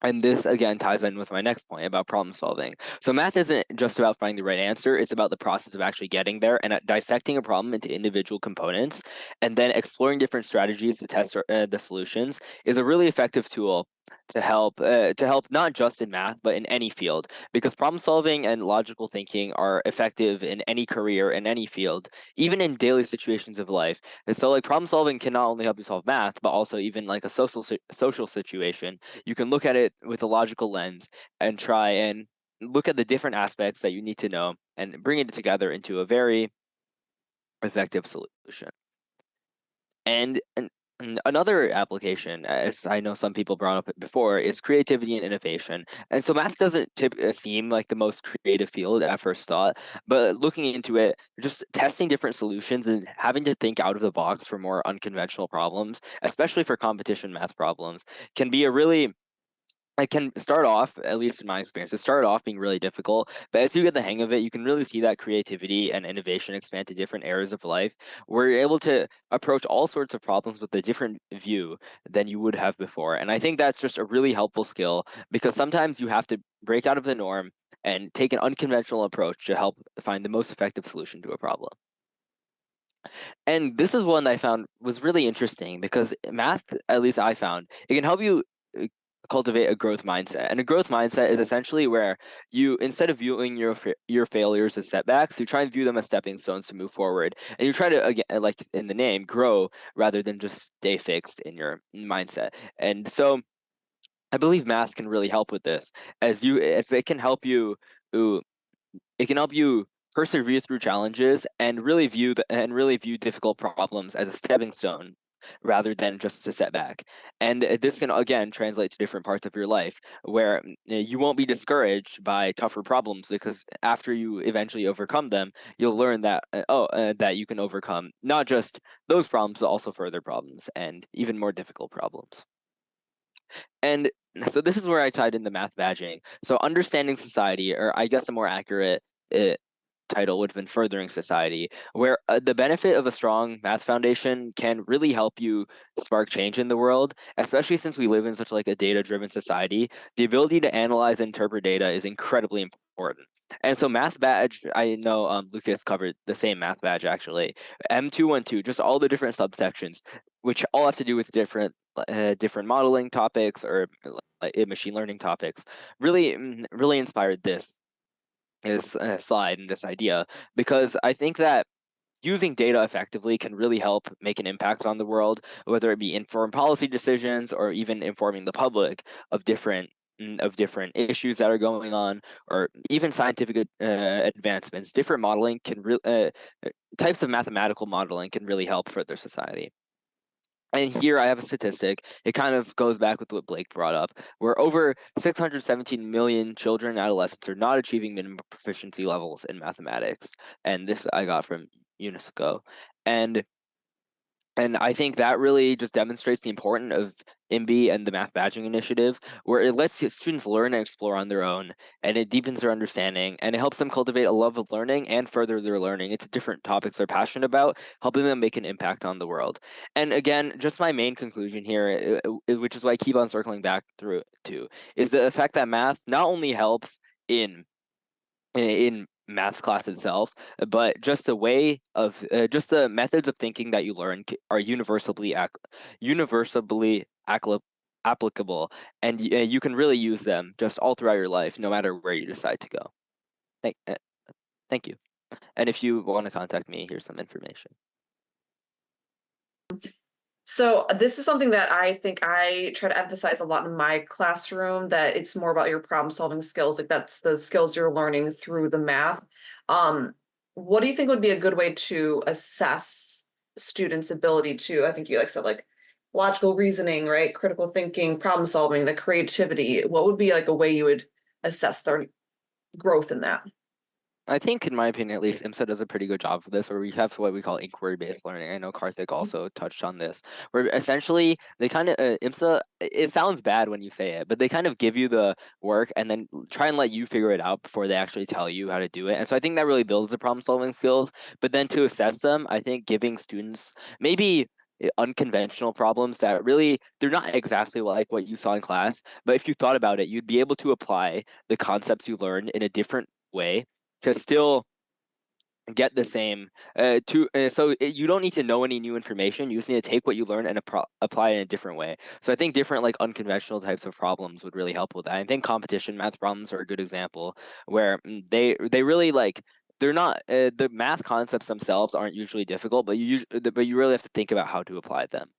And this again ties in with my next point about problem solving. So math isn't just about finding the right answer, it's about the process of actually getting there and dissecting a problem into individual components and then exploring different strategies to test the solutions is a really effective tool to help not just in math but in any field, because problem solving and logical thinking are effective in any career, in any field, even in daily situations of life. And so like problem solving can not only help you solve math but also even like a social situation. You can look at it with a logical lens and try and look at the different aspects that you need to know and bring it together into a very effective solution. And another application, as I know some people brought up it before, is creativity and innovation. And so math doesn't seem like the most creative field at first thought, but looking into it, just testing different solutions and having to think out of the box for more unconventional problems, especially for competition math problems, can be it can start off, at least in my experience, it started off being really difficult, but as you get the hang of it, you can really see that creativity and innovation expand to different areas of life where you're able to approach all sorts of problems with a different view than you would have before. And I think that's just a really helpful skill because sometimes you have to break out of the norm and take an unconventional approach to help find the most effective solution to a problem. And this is one I found was really interesting because math, at least I found, it can help you cultivate a growth mindset. And a growth mindset is essentially where you, instead of viewing your failures as setbacks, you try and view them as stepping stones to move forward. And you try to, again, like in the name, grow rather than just stay fixed in your mindset. And so I believe math can really help with this, as it can help you persevere through challenges and really view difficult problems as a stepping stone rather than just a setback. And this can again translate to different parts of your life where you won't be discouraged by tougher problems, because after you eventually overcome them, you'll learn that that you can overcome not just those problems but also further problems and even more difficult problems. And so this is where I tied in the math badging. So understanding society, or I guess a more accurate title would have been furthering society, where the benefit of a strong math foundation can really help you spark change in the world, especially since we live in such like a data-driven society. The ability to analyze and interpret data is incredibly important. And so math badge, I know Lucas covered the same math badge actually. M212, just all the different subsections, which all have to do with different modeling topics or machine learning topics, really inspired this slide and this idea, because I think that using data effectively can really help make an impact on the world, whether it be inform policy decisions or even informing the public of different of different issues that are going on, or even scientific advancements, different modeling can types of mathematical modeling can really help further society. And here I have a statistic. It kind of goes back with what Blake brought up, where over 617 million children and adolescents are not achieving minimum proficiency levels in mathematics. And this I got from UNESCO. And I think that really just demonstrates the importance of IMBI and the Math Badging Initiative, where it lets students learn and explore on their own, and it deepens their understanding, and it helps them cultivate a love of learning and further their learning into different topics they're passionate about, helping them make an impact on the world. And again, just my main conclusion here, which is why I keep on circling back through to, is the effect that math not only helps in math class itself, but just the way of just the methods of thinking that you learn are universally applicable, and you can really use them just all throughout your life, no matter where you decide to go. Thank you. And if you want to contact me, here's some information.
So this is something that I think I try to emphasize a lot in my classroom, that it's more about your problem solving skills. Like that's the skills you're learning through the math. What do you think would be a good way to assess students' ability to, I think you said logical reasoning, right? Critical thinking, problem solving, the creativity. What would be like a way you would assess their growth in that?
I think, in my opinion, at least, IMSA does a pretty good job of this, where we have what we call inquiry-based learning. I know Karthik also touched on this, where essentially they kind of IMSA. It sounds bad when you say it, but they kind of give you the work and then try and let you figure it out before they actually tell you how to do it. And so I think that really builds the problem-solving skills. But then to assess them, I think giving students maybe unconventional problems that really they're not exactly like what you saw in class, but if you thought about it, you'd be able to apply the concepts you learned in a different way to still get the same you don't need to know any new information. You just need to take what you learn and apply it in a different way. So I think different unconventional types of problems would really help with that. I think competition math problems are a good example, where they really they're not the math concepts themselves aren't usually difficult, but you really have to think about how to apply them.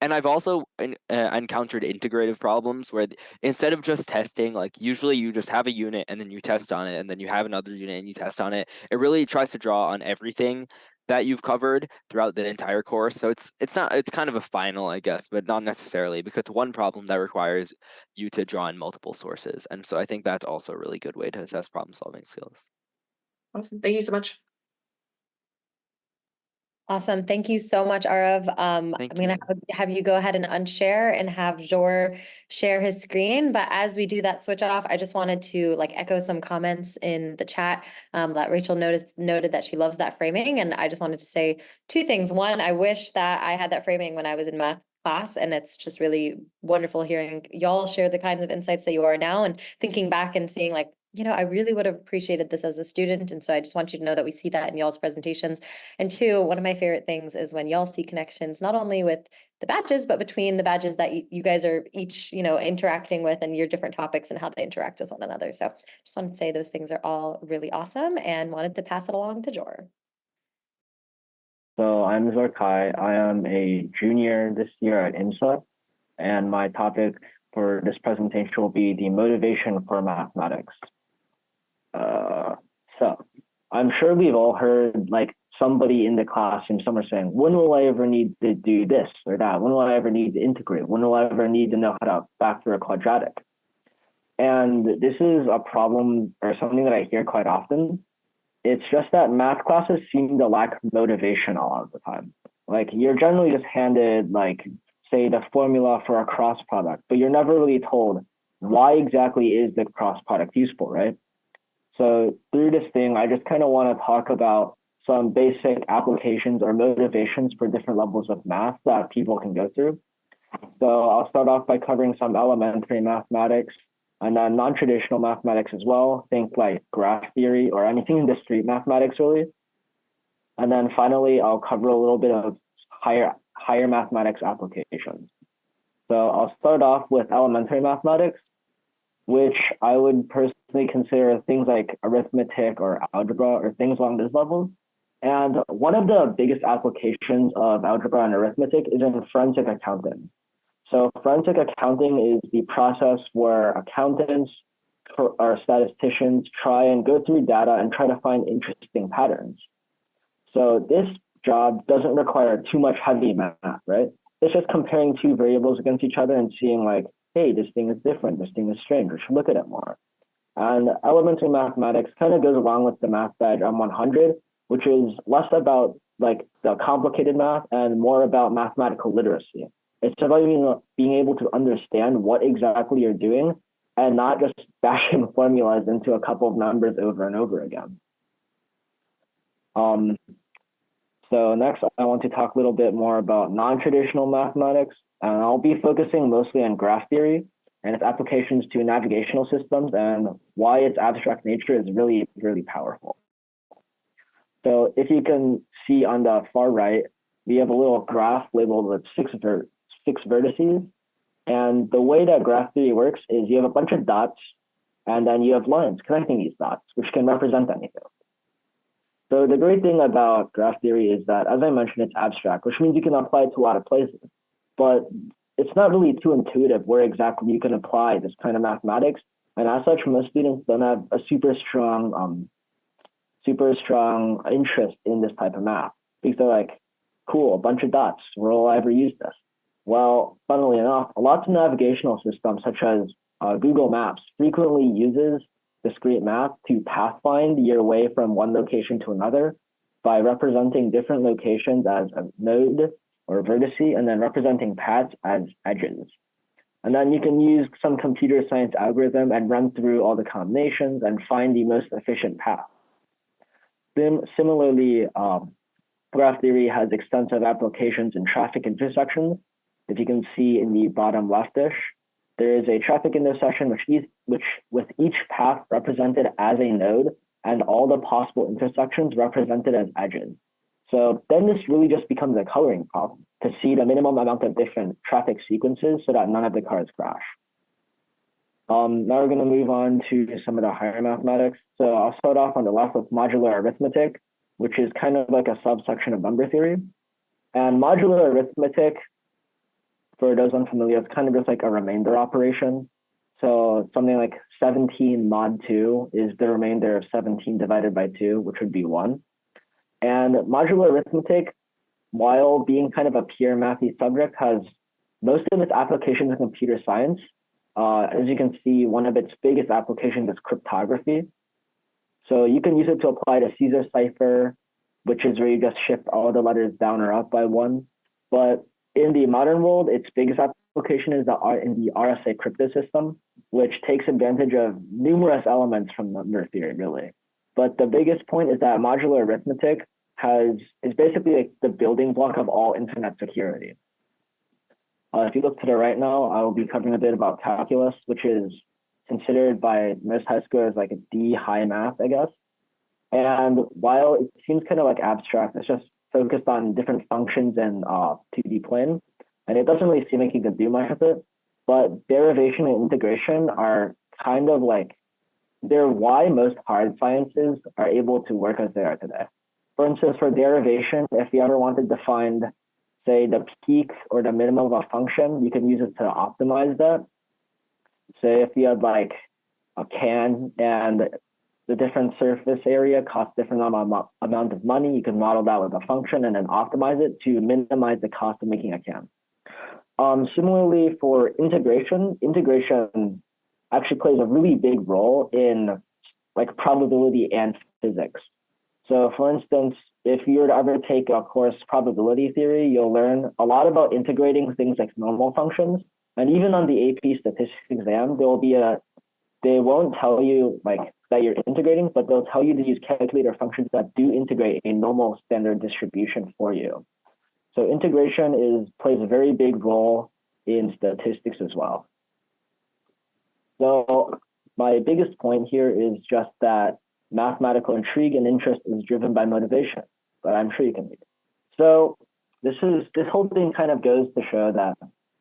And I've also encountered integrative problems where instead of just testing, usually you just have a unit and then you test on it, and then you have another unit and you test on it. It really tries to draw on everything that you've covered throughout the entire course. So it's kind of a final, I guess, but not necessarily, because it's one problem that requires you to draw on multiple sources. And so I think that's also a really good way to assess problem solving skills.
Awesome. Thank you so much.
Awesome. Thank you so much, Arav. I'm going to have you go ahead and unshare and have Jor share his screen. But as we do that switch off, I just wanted to echo some comments in the chat that Rachel noted that she loves that framing. And I just wanted to say two things. One, I wish that I had that framing when I was in math class, and it's just really wonderful hearing y'all share the kinds of insights that you are now, and thinking back and seeing I really would have appreciated this as a student. And so I just want you to know that we see that in y'all's presentations. And two, one of my favorite things is when y'all see connections, not only with the badges, but between the badges that you guys are each, interacting with, and your different topics and how they interact with one another. So just wanted to say those things are all really awesome, and wanted to pass it along to Jor.
So I'm Zorkai. I am a junior this year at IMSA, and my topic for this presentation will be the motivation for mathematics. So I'm sure we've all heard somebody in the classroom, somewhere saying, when will I ever need to do this or that? When will I ever need to integrate? When will I ever need to know how to factor a quadratic? And this is a problem or something that I hear quite often. It's just that math classes seem to lack motivation a lot of the time. You're generally just handed say the formula for a cross product, but you're never really told why exactly is the cross product useful, right? So through this thing, I just kind of want to talk about some basic applications or motivations for different levels of math that people can go through. So I'll start off by covering some elementary mathematics and then non-traditional mathematics as well. Think graph theory or anything in discrete mathematics really. And then finally, I'll cover a little bit of higher mathematics applications. So I'll start off with elementary mathematics, which I would personally consider things like arithmetic or algebra or things along those levels. And one of the biggest applications of algebra and arithmetic is in forensic accounting. So forensic accounting is the process where accountants or statisticians try and go through data and try to find interesting patterns. So this job doesn't require too much heavy math, right? It's just comparing two variables against each other and seeing like, hey, this thing is different, this thing is strange, we should look at it more. And elementary mathematics kind of goes along with the math badge on 100, which is less about like the complicated math and more about mathematical literacy. It's about being able to understand what exactly you're doing and not just bashing formulas into a couple of numbers over and over again. So next, I want to talk a little bit more about non-traditional mathematics, and I'll be focusing mostly on graph theory and its applications to navigational systems and why its abstract nature is really, really powerful. So if you can see on the far right, we have a little graph labeled with six vertices. And the way that graph theory works is you have a bunch of dots, and then you have lines connecting these dots, which can represent anything. So the great thing about graph theory is that, as I mentioned, it's abstract, which means you can apply it to a lot of places. But it's not really too intuitive where exactly you can apply this kind of mathematics. And as such, most students don't have a super strong interest in this type of math because they're like, cool, a bunch of dots, where will I ever use this? Well, funnily enough, lots of navigational systems such as Google Maps frequently uses discrete math to pathfind your way from one location to another by representing different locations as a node or vertice, and then representing paths as edges. And then you can use some computer science algorithm and run through all the combinations and find the most efficient path. Similarly, graph theory has extensive applications in traffic intersections. If you can see in the bottom leftish, there is a traffic intersection which with each path represented as a node and all the possible intersections represented as edges. So then this really just becomes a coloring problem to see the minimum amount of different traffic sequences so that none of the cars crash. Now we're going to move on to some of the higher mathematics. So I'll start off on the left with modular arithmetic, which is kind of like a subsection of number theory. And modular arithmetic, for those unfamiliar, it's kind of just like a remainder operation. So something like 17 mod 2 is the remainder of 17 divided by 2, which would be 1. And modular arithmetic, while being kind of a pure mathy subject, has most of its applications in computer science. As you can see, one of its biggest applications is cryptography. So you can use it to apply to Caesar cipher, which is where you just shift all the letters down or up by 1. But in the modern world, its biggest application is in the RSA crypto system, which takes advantage of numerous elements from number theory, really. But the biggest point is that modular arithmetic is basically like the building block of all internet security. If you look to the right now, I will be covering a bit about calculus, which is considered by most high schoolers like a D high math, I guess. And while it seems kind of like abstract, it's just focused on different functions in 2D plane, and it doesn't really seem like you can do much with it. But derivation and integration are kind of like, they're why most hard sciences are able to work as they are today. For instance, for derivation, if you ever wanted to find, say, the peak or the minimum of a function, you can use it to optimize that. Say if you had like a can and the different surface area costs different amount of money, you can model that with a function and then optimize it to minimize the cost of making a can. Similarly, for integration actually plays a really big role in like probability and physics. So for instance, if you were to ever take a course probability theory, you'll learn a lot about integrating things like normal functions. And even on the AP statistics exam, they won't tell you like that you're integrating, but they'll tell you to use calculator functions that do integrate a normal standard distribution for you. So integration plays a very big role in statistics as well. So my biggest point here is just that mathematical intrigue and interest is driven by motivation, but I'm sure you can read it. So this whole thing kind of goes to show that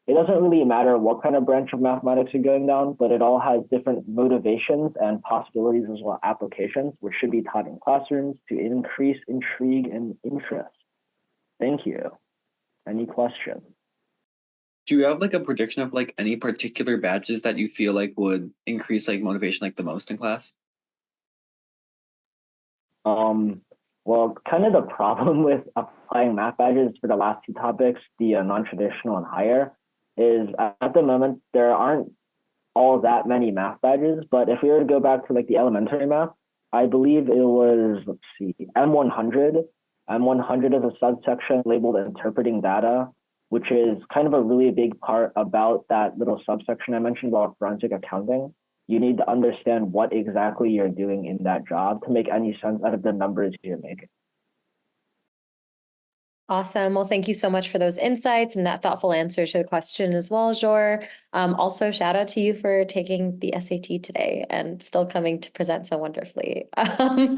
it doesn't really matter what kind of branch of mathematics you're going down, but it all has different motivations and possibilities as well as applications, which should be taught in classrooms to increase intrigue and interest. Thank you. Any questions?
do you have like a prediction of like any particular badges that you feel like would increase like motivation like the most in class?
Well, kind of the problem with applying math badges for the last two topics, the non-traditional and higher, is at the moment there aren't all that many math badges. But if we were to go back to like the elementary math, I believe it was, let's see, M100. M100 is a subsection labeled interpreting data, which is kind of a really big part about that little subsection I mentioned about forensic accounting. You need to understand what exactly you're doing in that job to make any sense out of the numbers you're making.
Awesome. Well, thank you so much for those insights and that thoughtful answer to the question as well, Jor. Also, shout out to you for taking the SAT today and still coming to present so wonderfully. But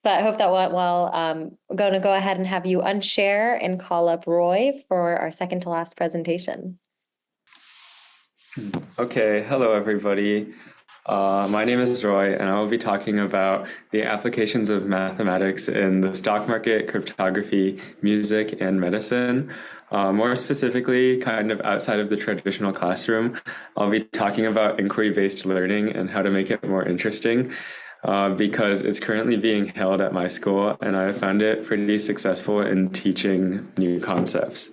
I hope that went well. I'm going to go ahead and have you unshare and call up Roy for our second to last presentation.
Okay, hello everybody. My name is Roy, and I will be talking about the applications of mathematics in the stock market, cryptography, music, and medicine. More specifically, kind of outside of the traditional classroom, I'll be talking about inquiry-based learning and how to make it more interesting, because it's currently being held at my school, and I found it pretty successful in teaching new concepts.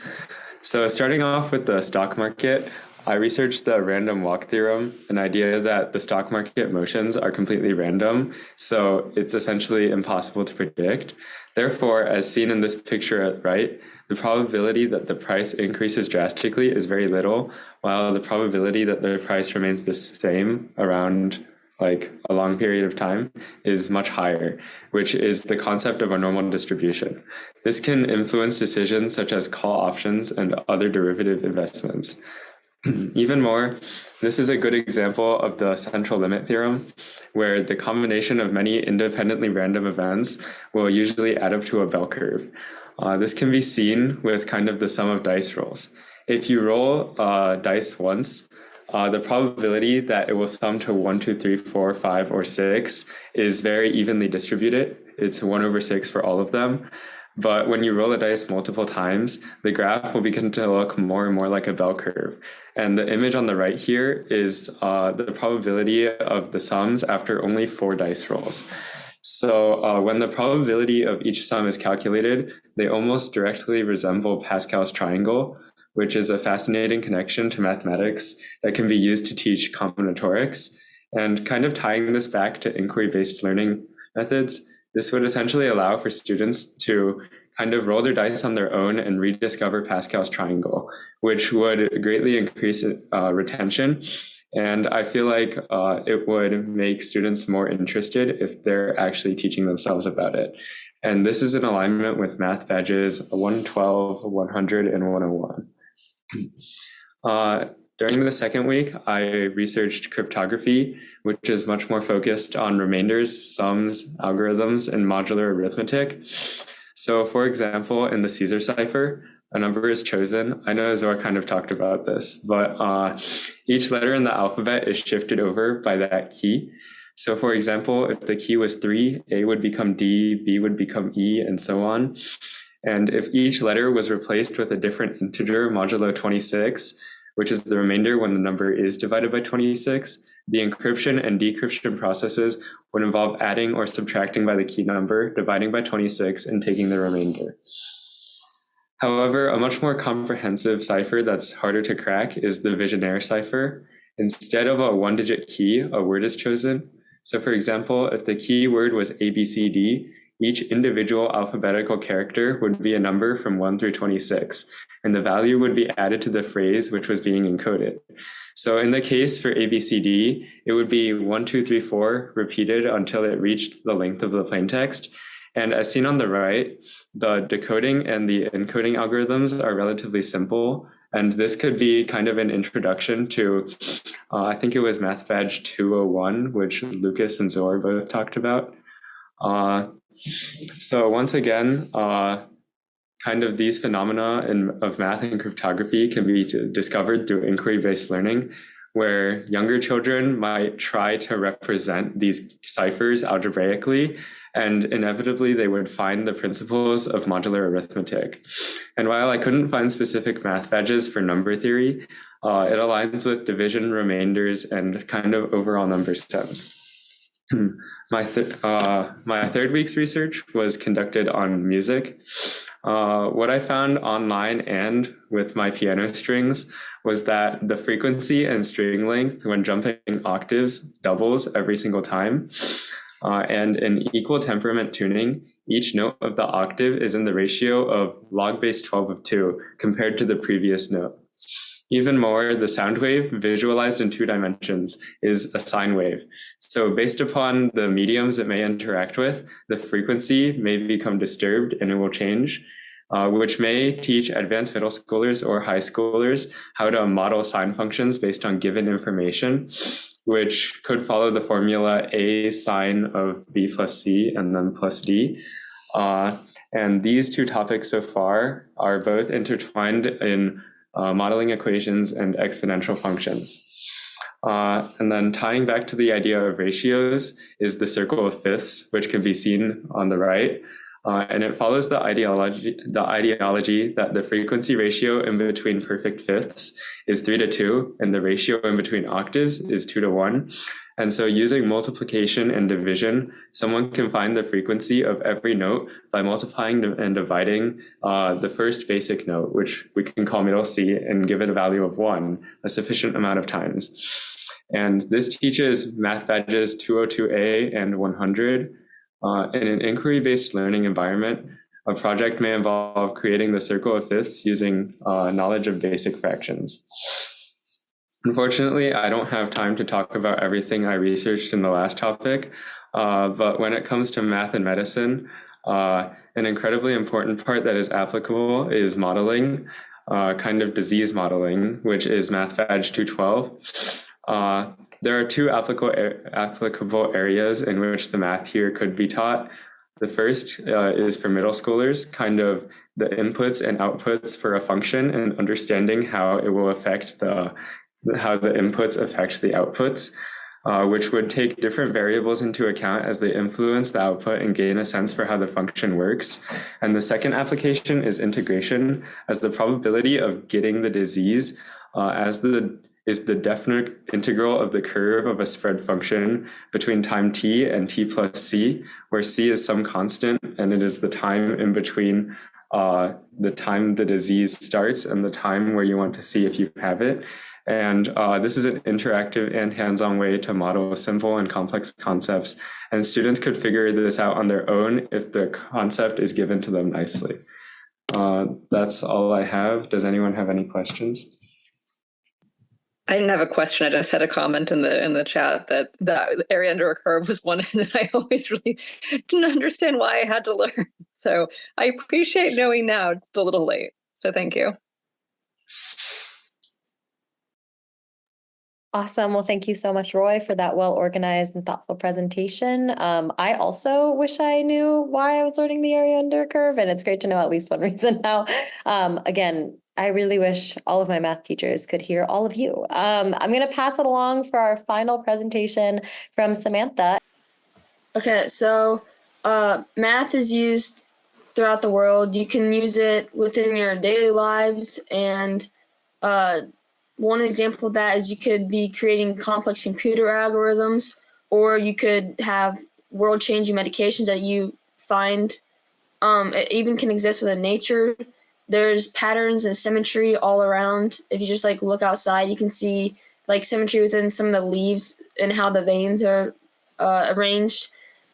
So starting off with the stock market, I researched the random walk theorem, an idea that the stock market motions are completely random, so it's essentially impossible to predict. Therefore, as seen in this picture at right, the probability that the price increases drastically is very little, while the probability that the price remains the same around like a long period of time is much higher, which is the concept of a normal distribution. This can influence decisions such as call options and other derivative investments. Even more, this is a good example of the central limit theorem, where the combination of many independently random events will usually add up to a bell curve. This can be seen with kind of the sum of dice rolls. If you roll dice once, the probability that it will sum to 1, 2, 3, 4, 5, or 6 is very evenly distributed. It's 1/6 for all of them. But when you roll the dice multiple times, the graph will begin to look more and more like a bell curve. And the image on the right here is the probability of the sums after only 4 dice rolls. So when the probability of each sum is calculated, they almost directly resemble Pascal's triangle, which is a fascinating connection to mathematics that can be used to teach combinatorics. And kind of tying this back to inquiry-based learning methods, this would essentially allow for students to kind of roll their dice on their own and rediscover Pascal's triangle, which would greatly increase retention. And I feel like it would make students more interested if they're actually teaching themselves about it. And this is in alignment with math badges 112, 100, and 101. During the second week, I researched cryptography, which is much more focused on remainders, sums, algorithms, and modular arithmetic. So for example, in the Caesar cipher, a number is chosen. I know Zora kind of talked about this, but each letter in the alphabet is shifted over by that key. So for example, if the key was 3, A would become D, B would become E, and so on. And if each letter was replaced with a different integer modulo 26, which is the remainder when the number is divided by 26, the encryption and decryption processes would involve adding or subtracting by the key number, dividing by 26, and taking the remainder. However, a much more comprehensive cipher that's harder to crack is the Vigenère cipher. Instead of a one-digit key, a word is chosen. So for example, if the key word was ABCD, each individual alphabetical character would be a number from 1 through 26, and the value would be added to the phrase which was being encoded. So in the case for ABCD, it would be 1, 2, 3, 4 repeated until it reached the length of the plaintext. And as seen on the right, the decoding and the encoding algorithms are relatively simple. And this could be kind of an introduction to, I think it was Math Badge 201, which Lucas and Zor both talked about. So once again, kind of these phenomena of math and cryptography can be discovered through inquiry-based learning, where younger children might try to represent these ciphers algebraically, and inevitably they would find the principles of modular arithmetic. And while I couldn't find specific math badges for number theory, it aligns with division, remainders, and kind of overall number sense. My third week's research was conducted on music. What I found online and with my piano strings was that the frequency and string length when jumping octaves doubles every single time. And in equal temperament tuning, each note of the octave is in the ratio of log base 12 of 2 compared to the previous note. Even more, the sound wave, visualized in 2 dimensions, is a sine wave. So based upon the mediums it may interact with, the frequency may become disturbed and it will change, which may teach advanced middle schoolers or high schoolers how to model sine functions based on given information, which could follow the formula A sine of B plus C and then plus D. And these 2 topics so far are both intertwined in modeling equations and exponential functions. And then tying back to the idea of ratios is the circle of fifths, which can be seen on the right. And it follows the ideology that the frequency ratio in between perfect fifths is 3:2, and the ratio in between octaves is 2:1. And so using multiplication and division, someone can find the frequency of every note by multiplying and dividing the first basic note, which we can call middle C, and give it a value of 1 a sufficient amount of times. And this teaches math badges 202A and 100. In an inquiry-based learning environment, a project may involve creating the circle of fifths using knowledge of basic fractions. Unfortunately, I don't have time to talk about everything I researched in the last topic, but when it comes to math and medicine, an incredibly important part that is applicable is modeling, kind of disease modeling, which is Math Badge 212. There are 2 applicable areas in which the math here could be taught. The first is for middle schoolers, kind of the inputs and outputs for a function and understanding how it will affect how the inputs affect the outputs, which would take different variables into account as they influence the output and gain a sense for how the function works. And the second application is integration, as the probability of getting the disease is the definite integral of the curve of a spread function between time t and t plus c, where c is some constant and it is the time in between the time the disease starts and the time where you want to see if you have it. And this is an interactive and hands-on way to model simple and complex concepts, and students could figure this out on their own if the concept is given to them nicely. That's all I have. Does anyone have any questions?
I didn't have a question. I just had a comment in the chat that the area under a curve was one that I always really didn't understand why I had to learn. So I appreciate knowing now. It's a little late. So thank you.
Awesome. Well, thank you so much, Roy, for that well-organized and thoughtful presentation. I also wish I knew why I was learning the area under a curve, and it's great to know at least one reason now. Again, I really wish all of my math teachers could hear all of you. I'm going to pass it along for our final presentation from Samantha.
Okay, so math is used throughout the world. You can use it within your daily lives, and one example of that is you could be creating complex computer algorithms, or you could have world-changing medications that you find. It even can exist within nature. There's patterns and symmetry all around. If you just like look outside, you can see like symmetry within some of the leaves and how the veins are arranged.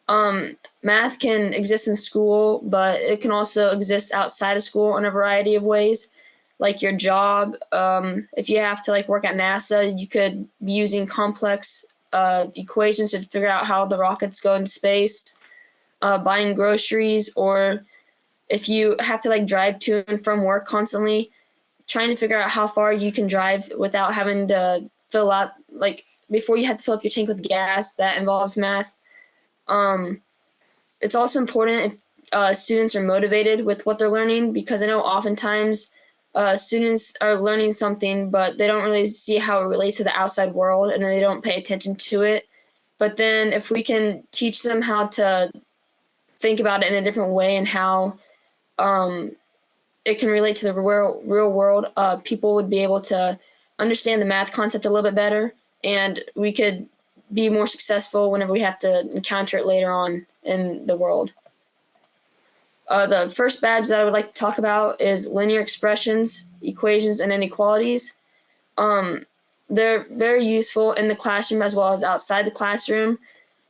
Math can exist in school, but it can also exist outside of school in a variety of ways, like your job. If you have to like work at NASA, you could be using complex equations to figure out how the rockets go into space, buying groceries, or if you have to like drive to and from work constantly, trying to figure out how far you can drive without having to fill up, like before you have to fill up your tank with gas, that involves math. It's also important if students are motivated with what they're learning, because I know oftentimes students are learning something, but they don't really see how it relates to the outside world, and they don't pay attention to it. But then if we can teach them how to think about it in a different way and how it can relate to the real world, people would be able to understand the math concept a little bit better, and we could be more successful whenever we have to encounter it later on in the world. The first badge that I would like to talk about is linear expressions, equations, and inequalities. They're very useful in the classroom as well as outside the classroom.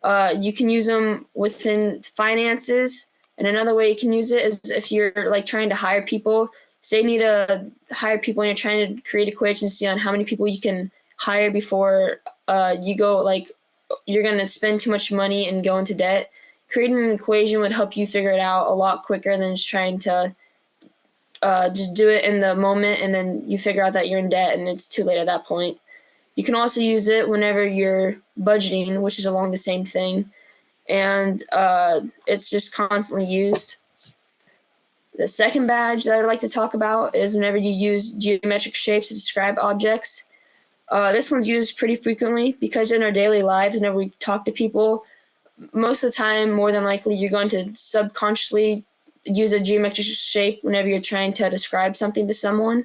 You can use them within finances. And another way you can use it is if you're like trying to hire people. Say you need to hire people and you're trying to create equations to see on how many people you can hire before you go, like, you're going to spend too much money and go into debt. Creating an equation would help you figure it out a lot quicker than just trying to just do it in the moment and then you figure out that you're in debt and it's too late at that point. You can also use it whenever you're budgeting, which is along the same thing. And it's just constantly used. The second badge that I'd like to talk about is whenever you use geometric shapes to describe objects. This one's used pretty frequently because in our daily lives, whenever we talk to people, most of the time, more than likely, you're going to subconsciously use a geometric shape whenever you're trying to describe something to someone.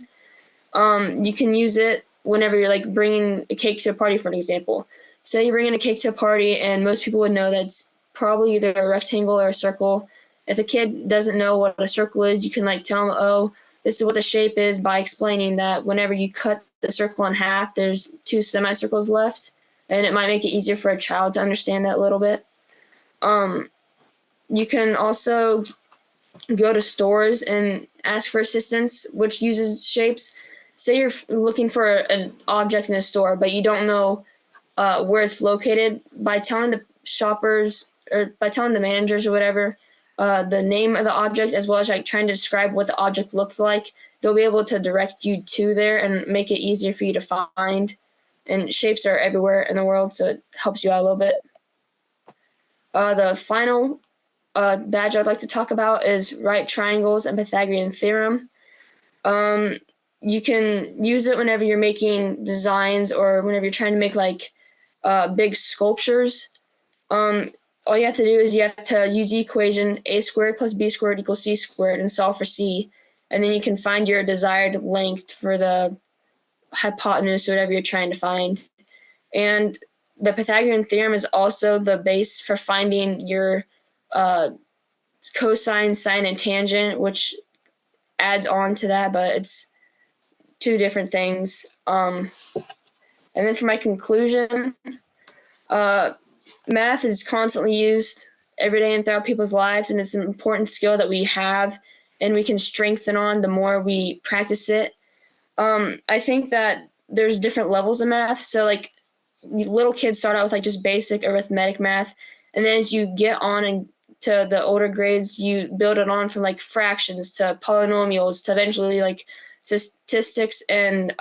You can use it whenever you're like bringing a cake to a party, for an example. Say you're bringing a cake to a party and most people would know that's probably either a rectangle or a circle. If a kid doesn't know what a circle is, you can like tell them, oh, this is what the shape is, by explaining that whenever you cut the circle in half, there's 2 semicircles left, and it might make it easier for a child to understand that a little bit. You can also go to stores and ask for assistance, which uses shapes. Say you're looking for an object in a store, but you don't know where it's located. By telling the shoppers or by telling the managers or whatever the name of the object, as well as like trying to describe what the object looks like, they'll be able to direct you to there and make it easier for you to find. And shapes are everywhere in the world, so it helps you out a little bit. The final badge I'd like to talk about is right triangles and Pythagorean theorem. You can use it whenever you're making designs or whenever you're trying to make like big sculptures. All you have to do is you have to use the equation a squared plus b squared equals c squared and solve for c. And then you can find your desired length for the hypotenuse or whatever you're trying to find. And the Pythagorean theorem is also the base for finding your cosine, sine, and tangent, which adds on to that, but it's 2 different things. And then for my conclusion, math is constantly used every day and throughout people's lives, and it's an important skill that we have and we can strengthen on the more we practice it. I think that there's different levels of math. So like little kids start out with like just basic arithmetic math, and then as you get on and to the older grades, you build it on from like fractions to polynomials to eventually like statistics and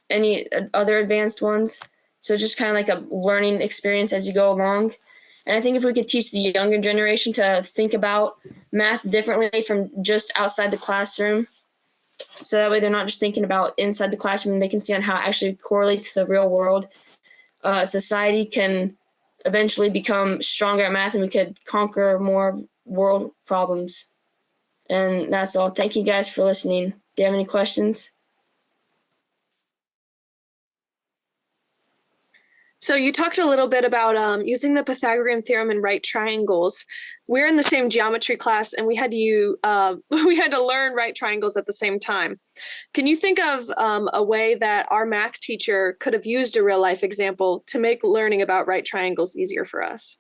any other advanced ones. So just kind of like a learning experience as you go along. And I think if we could teach the younger generation to think about math differently from just outside the classroom, so that way they're not just thinking about inside the classroom, they can see on how it actually correlates to the real world. Society can eventually become stronger at math and we could conquer more world problems. And that's all. Thank you guys for listening. Do you have any questions?
So you talked a little bit about using the Pythagorean theorem in right triangles. We're in the same geometry class, and we had to learn right triangles at the same time. Can you think of a way that our math teacher could have used a real life example to make learning about right triangles easier for us?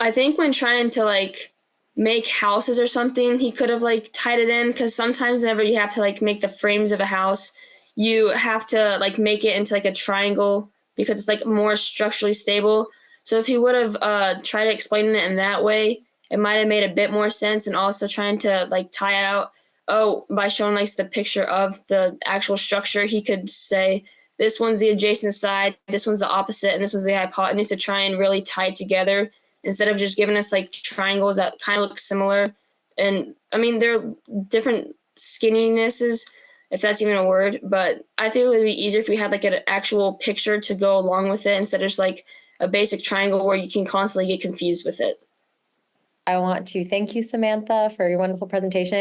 I think when trying to like make houses or something, he could have like tied it in, because sometimes whenever you have to like make the frames of a house, you have to like make it into like a triangle because it's like more structurally stable. So if he would have tried to explain it in that way, it might have made a bit more sense. And also trying to like tie out, by showing like the picture of the actual structure, he could say this one's the adjacent side, this one's the opposite, and this one's the hypotenuse, to try and really tie it together instead of just giving us like triangles that kind of look similar. And I mean, they're different skinninesses, if that's even a word. But I feel it would be easier if we had like an actual picture to go along with it instead of just like a basic triangle where you can constantly get confused with it.
I want to thank you, Samantha, for your wonderful presentation.